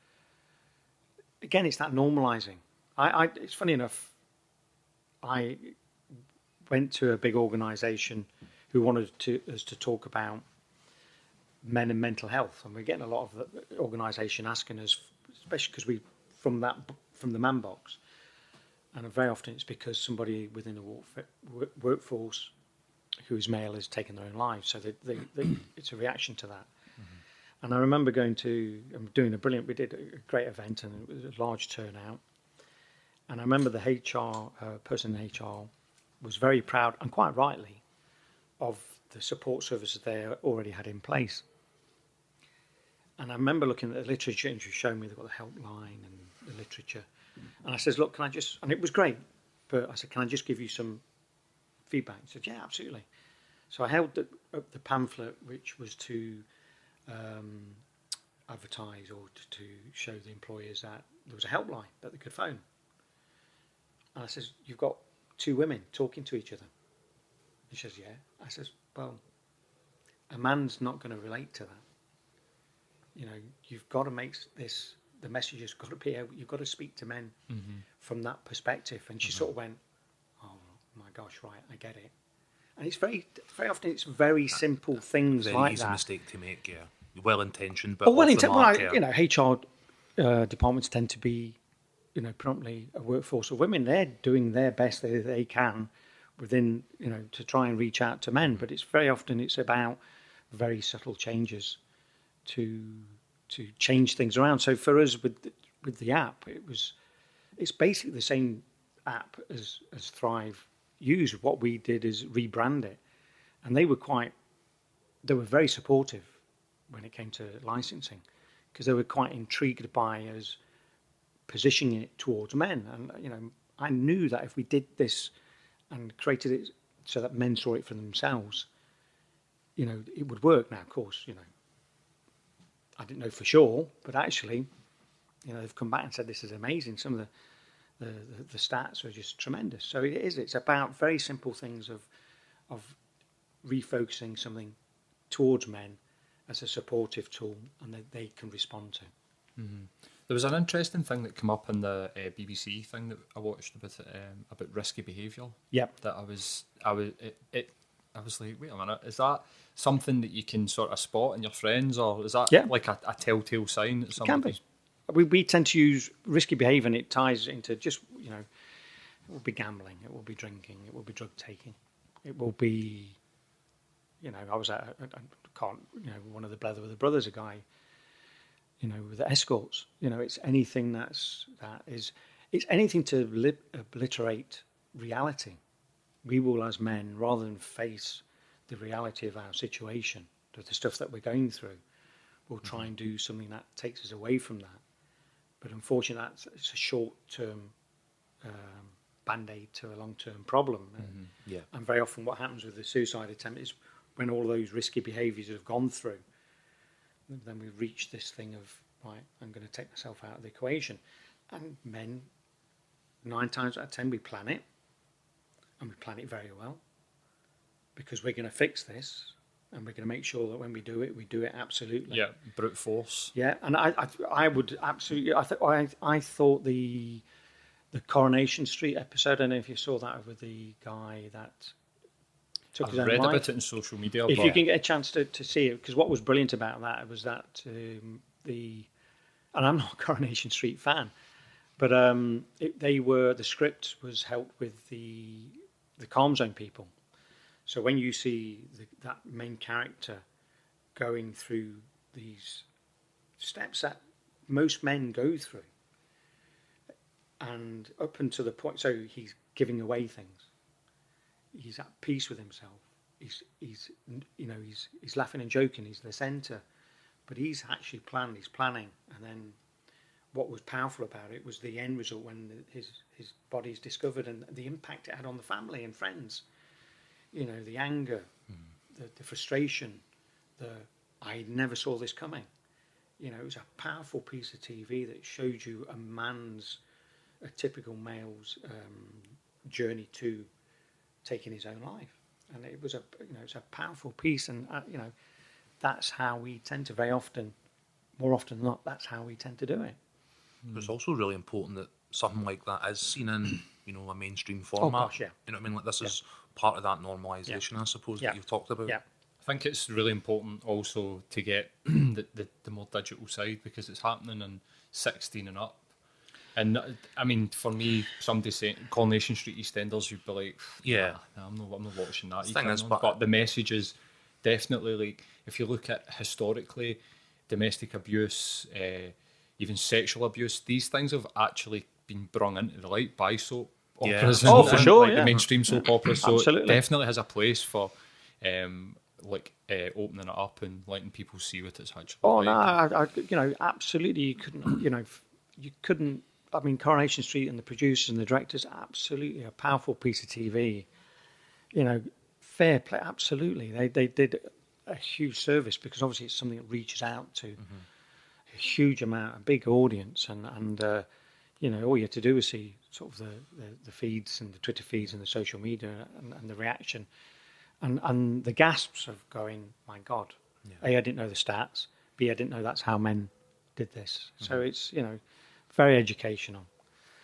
S3: Again, it's that normalising. It's funny enough, I went to a big organisation who wanted us to talk about men and mental health, and we're getting a lot of the organisation asking us, especially because we from the man box, and very often it's because somebody within the workforce who is male has taken their own lives, so it's a reaction to that. And I remember we did a great event, and it was a large turnout. And I remember the HR person in HR was very proud, and quite rightly, of the support services they already had in place. And I remember looking at the literature, and she showed me they've got the helpline and the literature. And I says, look, can I just, and it was great, but I said, can I just give you some feedback? He said, yeah, absolutely. So I held up the pamphlet, which was to advertise or to show the employers that there was a helpline that they could phone. And I says, you've got 2 women talking to each other. He says, yeah. I says, well, a man's not going to relate to that. You know, you've got to make this, the message has got to be out, you've got to speak to men from that perspective. And she sort of went, oh my gosh, right, I get it. And it's very often it's very simple things
S2: Very
S3: like
S2: easy
S3: that.
S2: mistake to make, yeah. Well-intentioned, but
S3: Well,
S2: off the mark, yeah.
S3: you know, HR departments tend to be, you know, predominantly a workforce of women. They're doing their best that they can within, you know, to try and reach out to men. But it's very often it's about very subtle changes to change things around. So for us with the app, it's basically the same app as Thrive use. What we did is rebrand it, and they were very supportive when it came to licensing, because they were quite intrigued by us positioning it towards men. And I knew that if we did this and created it so that men saw it for themselves, it would work. Now, of course, I didn't know for sure, but actually, they've come back and said this is amazing. Some of the stats are just tremendous. So it is. It's about very simple things of refocusing something towards men as a supportive tool, and that they can respond to.
S1: Mm-hmm. There was an interesting thing that came up in the BBC thing that I watched about risky behaviour.
S3: Yep.
S1: That I was like, wait a minute, is that something that you can sort of spot in your friends, or is that like a telltale sign that somebody?
S3: It can be. We tend to use risky behaviour, and it ties into just it will be gambling, it will be drinking, it will be drug taking, it will be. I was at one of the Blether with the Brothers, a guy, with the escorts. It's anything it's anything to obliterate reality. We will, as men, rather than face the reality of our situation, the stuff that we're going through, we'll try and do something that takes us away from that. But unfortunately, it's a short-term band-aid to a long-term problem.
S2: Yeah.
S3: And very often what happens with the suicide attempt is when all those risky behaviours have gone through, then we reach this thing of, right, I'm going to take myself out of the equation. And men, 9 times out of 10, we plan it, and we plan it very well, because we're going to fix this, and we're going to make sure that when we do it absolutely.
S1: Yeah, brute force.
S3: Yeah, and I would absolutely. I thought the Coronation Street episode. I don't know if you saw that with the guy that took his own life.
S1: I've read about it in social media.
S3: If you can get a chance to see it, because what was brilliant about that was that and I'm not a Coronation Street fan, but the script was helped with the Calm Zone people. So when you see that main character going through these steps that most men go through, and up until the point, so he's giving away things, he's at peace with himself, he's laughing and joking, he's the centre, but he's actually planning, and then what was powerful about it was the end result when his body's discovered, and the impact it had on the family and friends. The anger, the frustration, I never saw this coming. It was a powerful piece of TV that showed you a typical male's journey to taking his own life, and it was it's a powerful piece, and that's how we tend to more often than not, that's how we tend to do it.
S2: But it's also really important that something like that is seen in a mainstream format.
S3: Oh gosh, yeah.
S2: You know what I mean? Like this is part of that normalisation, I suppose, that you've talked about.
S3: Yeah.
S1: I think it's really important also to get the more digital side, because it's happening in 16 and up. And I mean, for me, somebody saying Coronation Street EastEnders, you'd be like, I'm not watching that. But the message is definitely, like, if you look at historically, domestic abuse, even sexual abuse, these things have actually been brought into the light by soap operas.
S3: Oh, for sure,
S1: the mainstream soap operas. So
S3: Absolutely.
S1: it definitely has a place for opening it up and letting people see what it's actually like.
S3: No, absolutely, you couldn't. I mean, Coronation Street and the producers and the directors, absolutely a powerful piece of TV. Fair play, absolutely. They did a huge service, because obviously it's something that reaches out to a huge amount, a big audience, and all you had to do was see sort of the feeds and the Twitter feeds and the social media and the reaction, and the gasps of going, my God, A, I didn't know the stats, B, I didn't know that's how men did this. So it's very educational.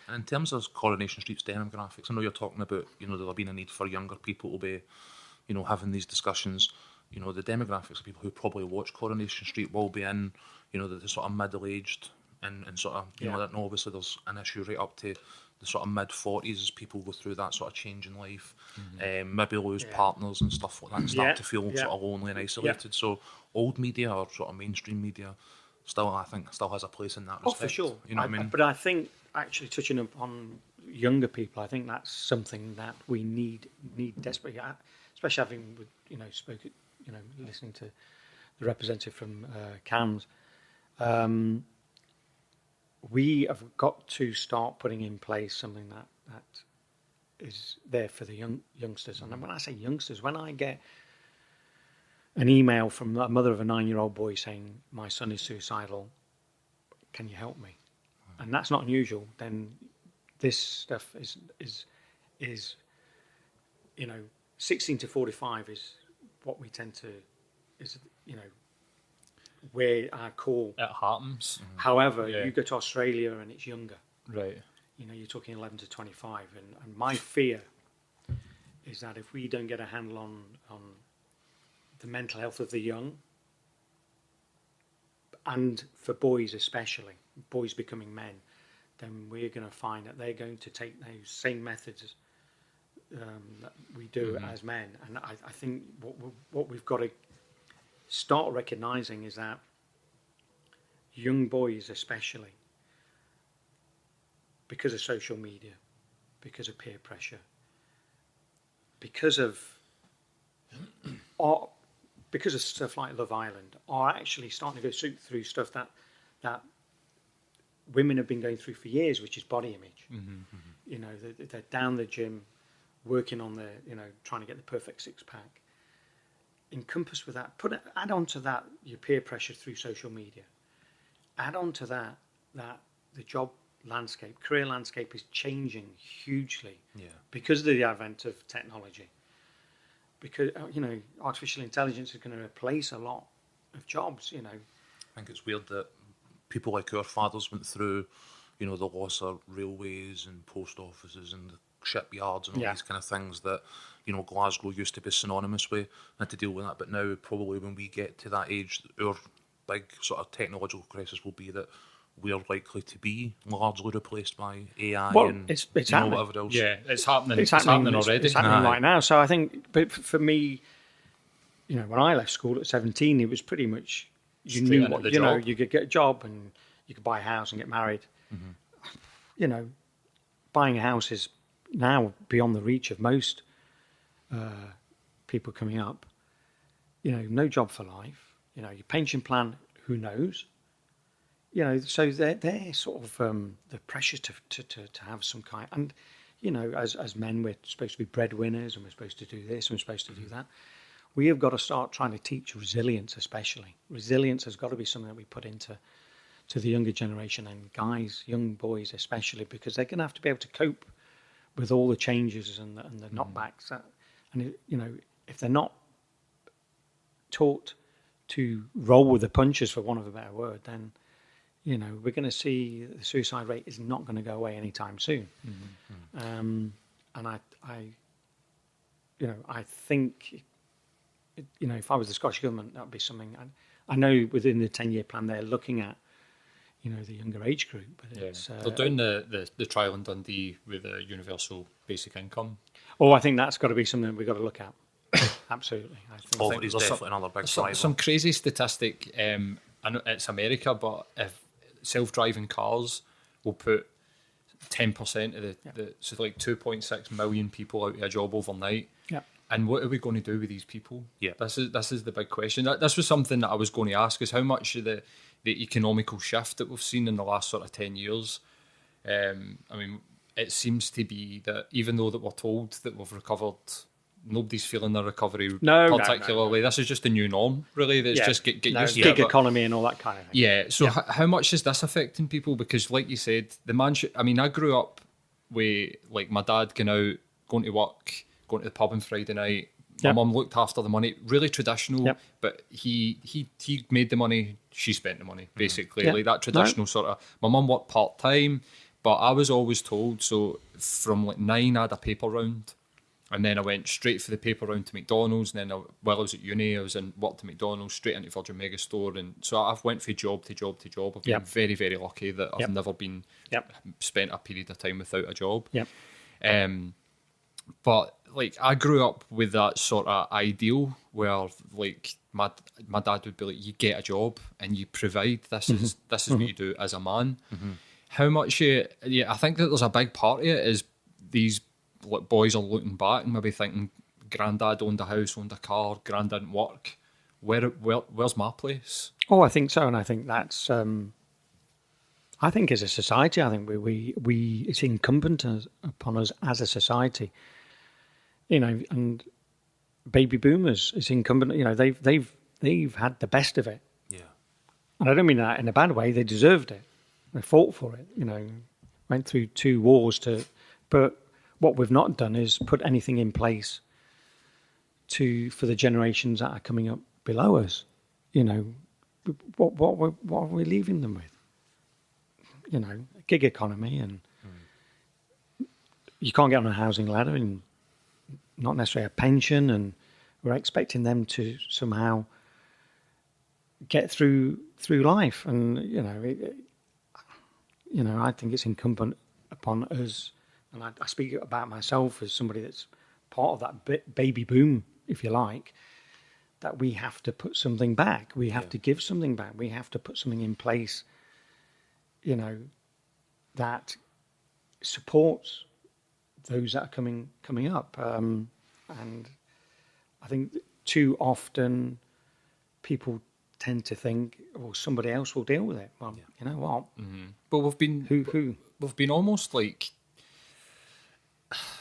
S2: And in terms of Coronation Street's demographics, I know you're talking about there'll be a need for younger people to be having these discussions. The demographics of people who probably watch Coronation Street will be in the sort of middle-aged and sort of that obviously there's an issue right up to the sort of mid-40s as people go through that sort of change in life, maybe lose partners and stuff like that, and start to feel sort of lonely and isolated. So old media, or sort of mainstream media, I think still has a place in that respect.
S3: Oh, for sure.
S2: You know what I mean?
S3: But I think, actually, touching upon younger people, I think that's something that we need desperately, especially having, spoken, listening to the representative from CAMS. We have got to start putting in place something that is there for the youngsters. And when I say youngsters, when I get an email from a mother of a 9-year-old boy saying, my son is suicidal, can you help me? And that's not unusual. Then this stuff is 16 to 45 is what we tend to, where our core.
S1: It happens.
S3: However, you go to Australia and it's younger.
S1: Right.
S3: You're talking 11 to 25. And my fear is that if we don't get a handle on the mental health of the young, and for boys especially, boys becoming men, then we're going to find that they're going to take those same methods that we do as men. And I think what we've got to start recognising is that young boys especially, because of social media, because of peer pressure, because of stuff like Love Island, are actually starting to go through stuff that women have been going through for years, which is body image. They're down the gym, working on their, trying to get the perfect six-pack. Encompass with that, add on to that your peer pressure through social media. Add on to that the job landscape, career landscape is changing hugely because of the advent of technology. Because, artificial intelligence is going to replace a lot of jobs,
S2: I think it's weird that people like our fathers went through, the loss of railways and post offices and the shipyards and all these kind of things that, Glasgow used to be synonymous with, and to deal with that. But now, probably when we get to that age, our big sort of technological crisis will be that we're likely to be largely replaced by AI and
S3: it's happening.
S2: whatever else.
S1: Yeah, it's happening. It's happening already.
S3: It's happening right now. So I think, but for me, when I left school at 17, it was pretty much you
S1: Straight
S3: knew
S1: into
S3: what
S1: the job.
S3: you could get a job and you could buy a house and get married. Buying a house is now beyond the reach of most people coming up. No job for life. Your pension plan, who knows? So they're sort of the pressure to have some kind. And as men, we're supposed to be breadwinners, and we're supposed to do this, and we're supposed to do that. We have got to start trying to teach resilience, especially. Resilience has got to be something that we put into the younger generation, and guys, young boys especially, because they're going to have to be able to cope with all the changes and the knockbacks. And if they're not taught to roll with the punches, for want of a better word, then we're going to see the suicide rate is not going to go away anytime soon. And I think, if I was the Scottish Government, that would be something. I know within the 10-year plan they're looking at, the younger age group. But it's,
S1: they're doing the trial in Dundee with the universal basic income.
S3: I think that's got to be something we've got to look at. Absolutely. I think
S2: Poverty is definitely another big driver.
S1: Some crazy statistic. I know it's America, but if self-driving cars will put 10% of so like 2.6 million people out of a job overnight.
S3: Yeah.
S1: And what are we going to do with these people?
S2: Yeah.
S1: This is the big question. This was something that I was going to ask, is how much of the economical shift that we've seen in the last sort of 10 years. It seems to be that even though that we're told that we've recovered, nobody's feeling the recovery particularly. No. This is just the new norm, really. That's just get used to it.
S3: Gig economy and all that kind of thing.
S1: Yeah. So how much is this affecting people? Because, like you said, I grew up with my dad going to work, going to the pub on Friday night. My mum looked after the money. Really traditional, but he made the money. She spent the money, basically. Like that traditional sort of. My mum worked part time, but I was always told. So from 9, I had a paper round. And then I went straight for the paper round to McDonald's. And then while I was at uni, I worked at McDonald's, straight into Virgin Megastore. And so I've went from job to job to job. I've been very, very lucky that I've never been spent a period of time without a job. But I grew up with that sort of ideal where my dad would be like, you get a job and you provide. This is what you do as a man. how much I think that there's a big part of it is these boys are looking back and maybe thinking, granddad owned a house, owned a car, grand didn't work. Where's my place?
S3: Oh, I think so, and I think that's. I think as a society, I think we it's incumbent upon us as a society. And baby boomers, it's incumbent. They've had the best of it.
S2: Yeah.
S3: And I don't mean that in a bad way. They deserved it. They fought for it. Went through 2 wars but what we've not done is put anything in place for the generations that are coming up below us. What are we leaving them with? Gig economy, and you can't get on a housing ladder, and not necessarily a pension, and we're expecting them to somehow get through life. And I think it's incumbent upon us, and I speak about myself as somebody that's part of that baby boom, if you like, that we have to put something back. We have to give something back. We have to put something in place, that supports those that are coming up. And I think too often people tend to think, well, somebody else will deal with it. Well, you know what?
S1: Mm-hmm. But we've been almost like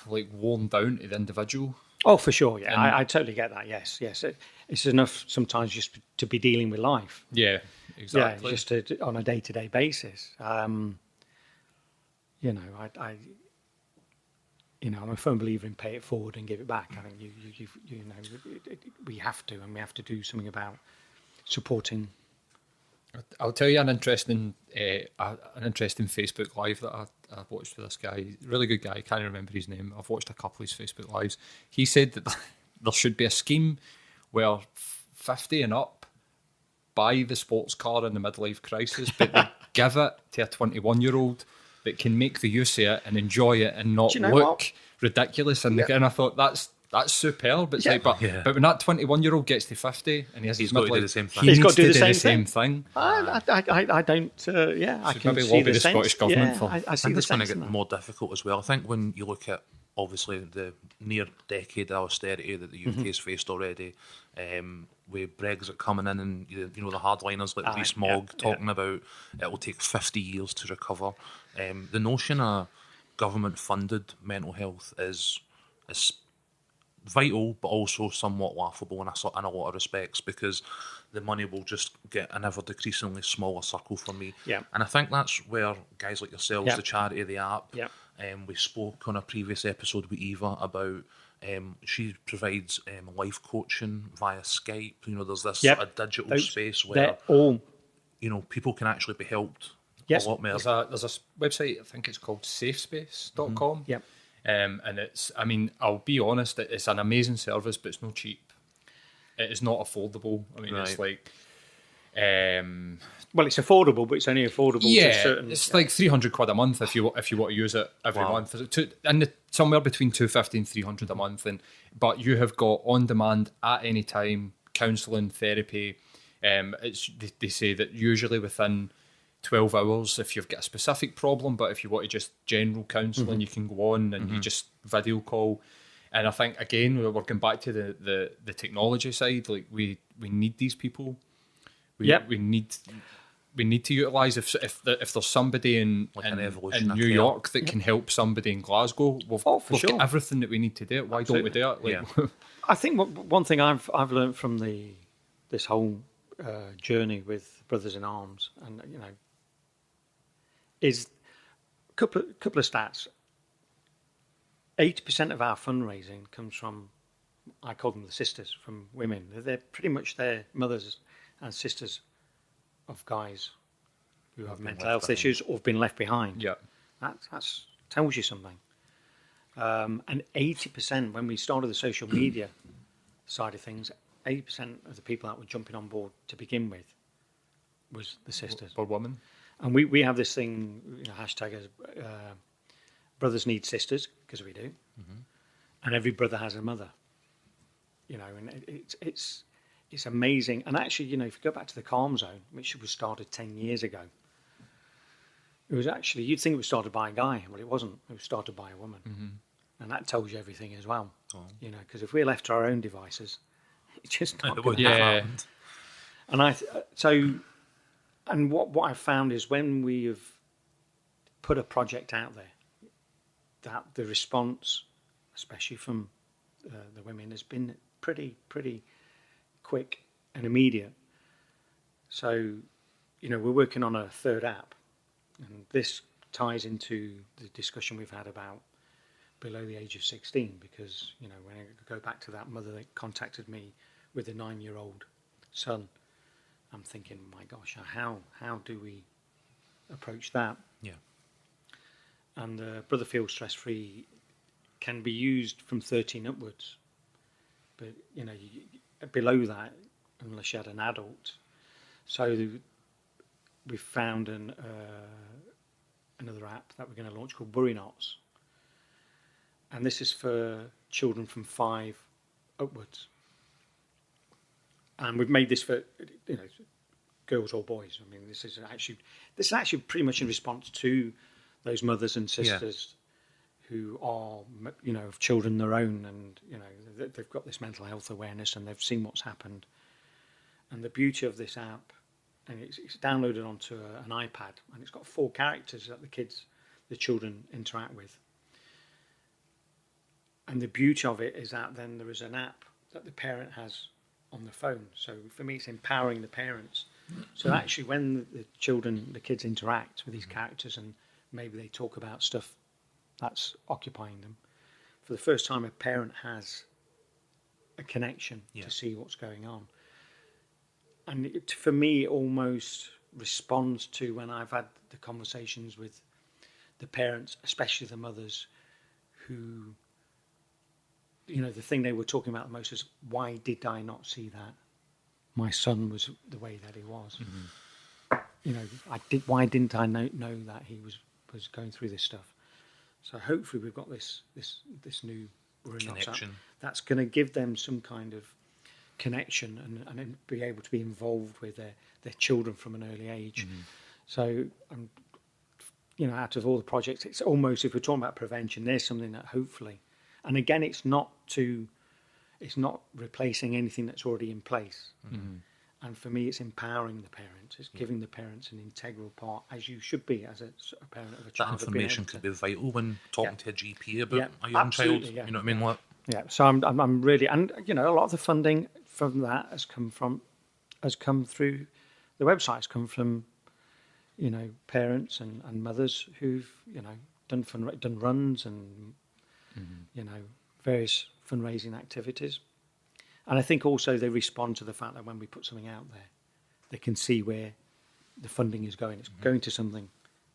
S1: worn down to the individual.
S3: Oh, for sure, yeah. I totally get that, yes. It's enough sometimes just to be dealing with life.
S1: Yeah, exactly.
S3: Yeah, just on a day-to-day basis. I'm a firm believer in pay it forward and give it back. I think we have to, and we have to do something about supporting.
S1: I'll tell you an interesting Facebook Live that I watched with this guy. Really good guy. I can't remember his name. I've watched a couple of his Facebook Lives. He said that there should be a scheme where 50 and up buy the sports car in the midlife crisis, but they give it to a 21-year-old that can make the use of it and enjoy it and not look ridiculous. And I thought that's superb. It's but when that 21-year-old gets to 50 and he's got to do the same thing, he's got to do the same thing.
S3: I don't. I can
S1: maybe
S3: see
S1: lobby the Scottish government for.
S3: I see
S2: think
S3: the
S2: it's going to
S3: sense
S2: get more difficult as well. I think when you look at obviously the near decade of austerity that the UK has faced already, with Brexit coming in, and the hardliners like Rees Mogg talking about it will take 50 years to recover. The notion of government-funded mental health is vital, but also somewhat laughable in a lot of respects, because the money will just get an ever-decreasingly smaller circle for me.
S3: Yeah.
S2: And I think that's where guys like yourselves, the charity, the app,
S3: Yeah.
S2: We spoke on a previous episode with Eva about she provides life coaching via Skype. There's this sort of digital space where people can actually be helped a lot more.
S1: There's a website, I think it's called safespace.com.
S3: Mm-hmm. Yep.
S1: And it's, I'll be honest, it's an amazing service, but it's not cheap. It is not affordable. It's like...
S3: well, it's affordable, but it's only affordable to certain...
S1: it's like £300 a month if you want to use it every month. Somewhere between £250 and £300 a month. But you have got on-demand, at any time, counselling, therapy. They say that usually within 12 hours if you've got a specific problem, but if you want to just general counselling, you can go on and you just video call. And I think, again, we're going back to the technology side. Like, we need these people. We need to utilise if there's somebody in New York that can help somebody in Glasgow. We've got everything that we need to do it. Why don't we do it?
S3: I think one thing I've learned from this whole journey with Brothers in Arms, and is a couple of stats. 80% of our fundraising comes from, I call them the sisters, from women. They're pretty much their mothers and sisters of guys who have mental health issues or have been left behind.
S1: Yeah,
S3: that tells you something. And 80%, when we started the social media side of things, 80% of the people that were jumping on board to begin with was the sisters
S1: or women. And
S3: we have this thing, hashtag as brothers need sisters, because we do, and every brother has a mother. And it's amazing. And actually, if you go back to the Calm Zone, which was started 10 years ago, It was actually, you'd think it was started by a guy, but it wasn't. It was started by a woman. And that tells you everything as well. You know, because if we're left to our own devices, it's just not going to happen.
S1: Yeah.
S3: And what I've found is when we have put a project out there, that the response, especially from the women, has been pretty quick and immediate. So, you know, we're working on a third app, and this ties into the discussion we've had about below the age of 16, because, you know, when I go back to that mother that contacted me with a 9-year-old son, I'm thinking, my gosh, how do we approach that?
S2: Yeah.
S3: And Brother Feel Stress Free can be used from 13 upwards, but, you know, below that, unless you had an adult. So we've found another app that we're going to launch called Worry Knots, and this is for children from 5 upwards. And we've made this for, you know, girls or boys. I mean, this is actually pretty much in response to those mothers and sisters who are, you know, of children their own, and, you know, they've got this mental health awareness and they've seen what's happened. And the beauty of this app, and it's downloaded onto an iPad, and it's got 4 characters that the children interact with. And the beauty of it is that then there is an app that the parent has on the phone. So for me, it's empowering the parents. So actually, when the kids interact with these characters, and maybe they talk about stuff that's occupying them, for the first time, a parent has a connection to see what's going on. And for me, it almost responds to when I've had the conversations with the parents, especially the mothers, who, you know, the thing they were talking about the most is, why did I not see that my son was the way that he was? You know, why didn't I know that he was going through this stuff? So hopefully we've got this new
S2: connection
S3: that's going to give them some kind of connection and be able to be involved with their children from an early age. So, you know, out of all the projects, it's almost, if we're talking about prevention, there's something that hopefully, and again, it's not replacing anything that's already in place. And for me, it's empowering the parents. It's giving the parents an integral part, as you should be as a parent of a child.
S2: That information could be vital when talking to a GP about a young
S3: absolutely,
S2: child. You know what I mean? Like,
S3: yeah. So I'm really, and, you know, a lot of the funding from that has come through the website. Has come from, you know, parents and mothers who've, you know, done runs and you know, various fundraising activities. And I think also they respond to the fact that when we put something out there, they can see where the funding is going. It's going to something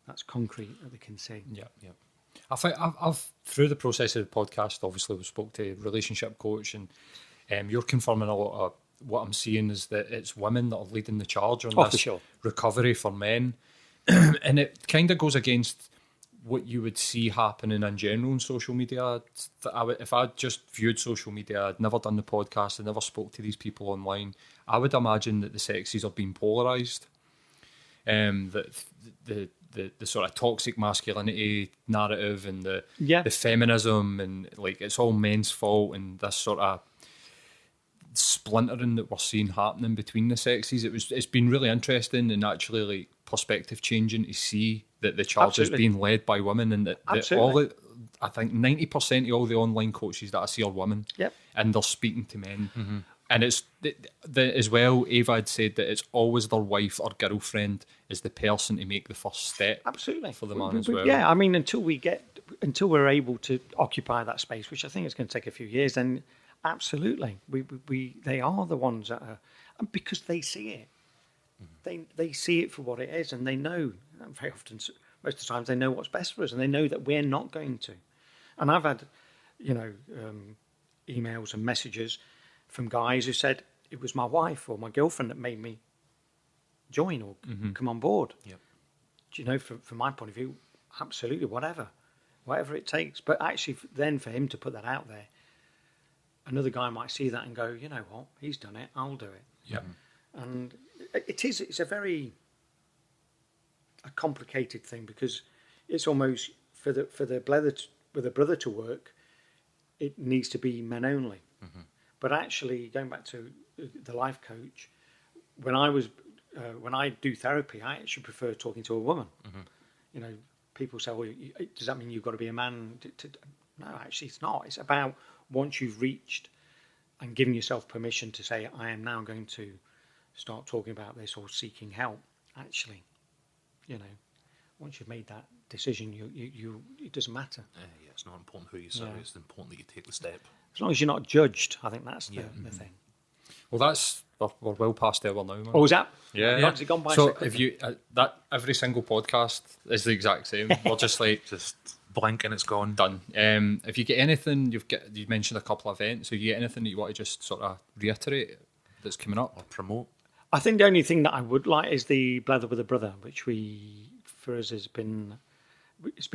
S3: that's concrete that they can see.
S1: Yeah. I think I've through the process of the podcast, obviously we spoke to a relationship coach, and you're confirming a lot of what I'm seeing is that it's women that are leading the charge on this
S3: for sure.
S1: recovery for men. And it kind of goes against what you would see happening in general in social media. If I'd just viewed social media, I'd never done the podcast, I never spoke to these people online, I would imagine that the sexes are being polarised. That the sort of toxic masculinity narrative and the feminism, and like it's all men's fault, and this sort of splintering that we're seeing happening between the sexes. It's been really interesting and actually like perspective changing to see that the charge is being led by women, and that I think 90% of all the online coaches that I see are women, and they're speaking to men. And it's as well, Ava had said that it's always their wife or girlfriend is the person to make the first step.
S3: Absolutely.
S1: For the man as well.
S3: Yeah, I mean, until we're able to occupy that space, which I think is going to take a few years, then absolutely, they are the ones that are, because they see it. They see it for what it is, and they know, very often, most of the times, they know what's best for us, and they know that we're not going to. And I've had, you know, emails and messages from guys who said it was my wife or my girlfriend that made me join or come on board.
S2: Yep.
S3: Do you know, from my point of view, absolutely, whatever it takes. But actually, then for him to put that out there, another guy might see that and go, you know what, he's done it, I'll do it.
S1: Yeah.
S3: And it's a very a complicated thing, because it's almost for the brother to work, it needs to be men only.
S2: Mm-hmm.
S3: But actually, going back to the life coach, when I do therapy, I actually prefer talking to a woman.
S2: Mm-hmm.
S3: You know, people say, "Well, does that mean you've got to be a man?" No, actually, it's not. It's about once you've reached and given yourself permission to say, "I am now going to start talking about this or seeking help." Actually, you know, once you've made that decision, you it doesn't matter.
S2: Yeah, it's not important who you say. It's important that you take the step.
S3: As long as you're not judged, I think that's the thing.
S1: Well, we're well past the hour now, man.
S3: Oh, is that?
S1: Yeah.
S3: Has it gone by
S1: So
S3: quickly?
S1: if you that every single podcast is the exact same. We're just like
S2: Just blank and it's gone.
S1: done. If you get anything, you mentioned a couple of events. If you get anything that you want to just sort of reiterate that's coming up
S2: Or promote.
S3: I think the only thing that I would like is the Blether with a Brother, which for us it's been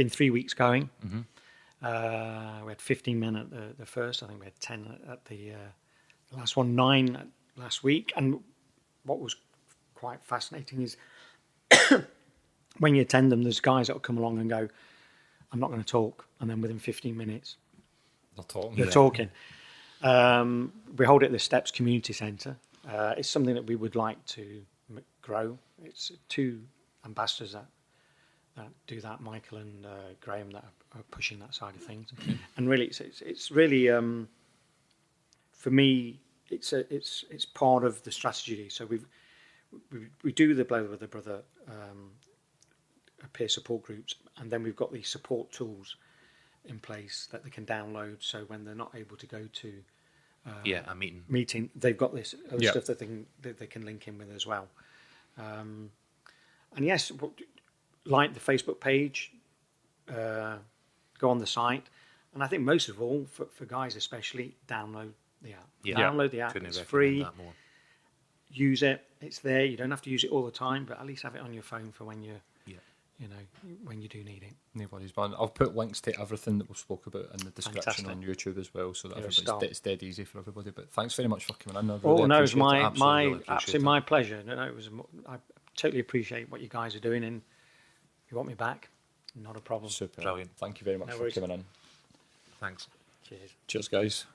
S3: 3 weeks going.
S2: Mm-hmm.
S3: We had 15 men at the first. I think we had 10 at the last one, 9 last week. And what was quite fascinating is when you attend them, there's guys that will come along and go, "I'm not going to talk," and then within 15 minutes
S1: they're talking.
S3: they're talking. We hold it at the Steps Community Centre. It's something that we would like to grow. It's 2 ambassadors that do that, Michael and Graham, that are pushing that side of things. And really, it's really for me, it's part of the strategy. So we do the Blether with the Brother peer support groups, and then we've got these support tools in place that they can download. So when they're not able to go to
S2: a
S3: meeting, they've got this other
S1: Yeah.
S3: stuff that they can link in with as well. And yes, like the Facebook page, go on the site, and I think most of all for guys especially, download the app.
S2: Yeah.
S3: Download the app.
S2: Couldn't
S3: It's
S2: recommend
S3: free.
S2: that more.
S3: Use it. It's there. You don't have to use it all the time, but at least have it on your phone for when when you do need it.
S1: No worries, man. I'll put links to everything that we've spoke about in the description
S3: Fantastic.
S1: on YouTube as well, so that
S3: You're a star.
S1: it's dead easy for everybody. But thanks very much for coming in. I
S3: Oh
S1: really
S3: no, it's
S1: appreciate it.
S3: my
S2: Really appreciate
S3: absolutely
S2: it.
S3: my pleasure. No, I totally appreciate what you guys are doing, and if you want me back, not a problem.
S1: Super.
S2: Brilliant.
S1: Thank you very much
S3: No
S1: for
S3: worries.
S1: coming in.
S2: Thanks.
S3: Cheers.
S1: Cheers, guys.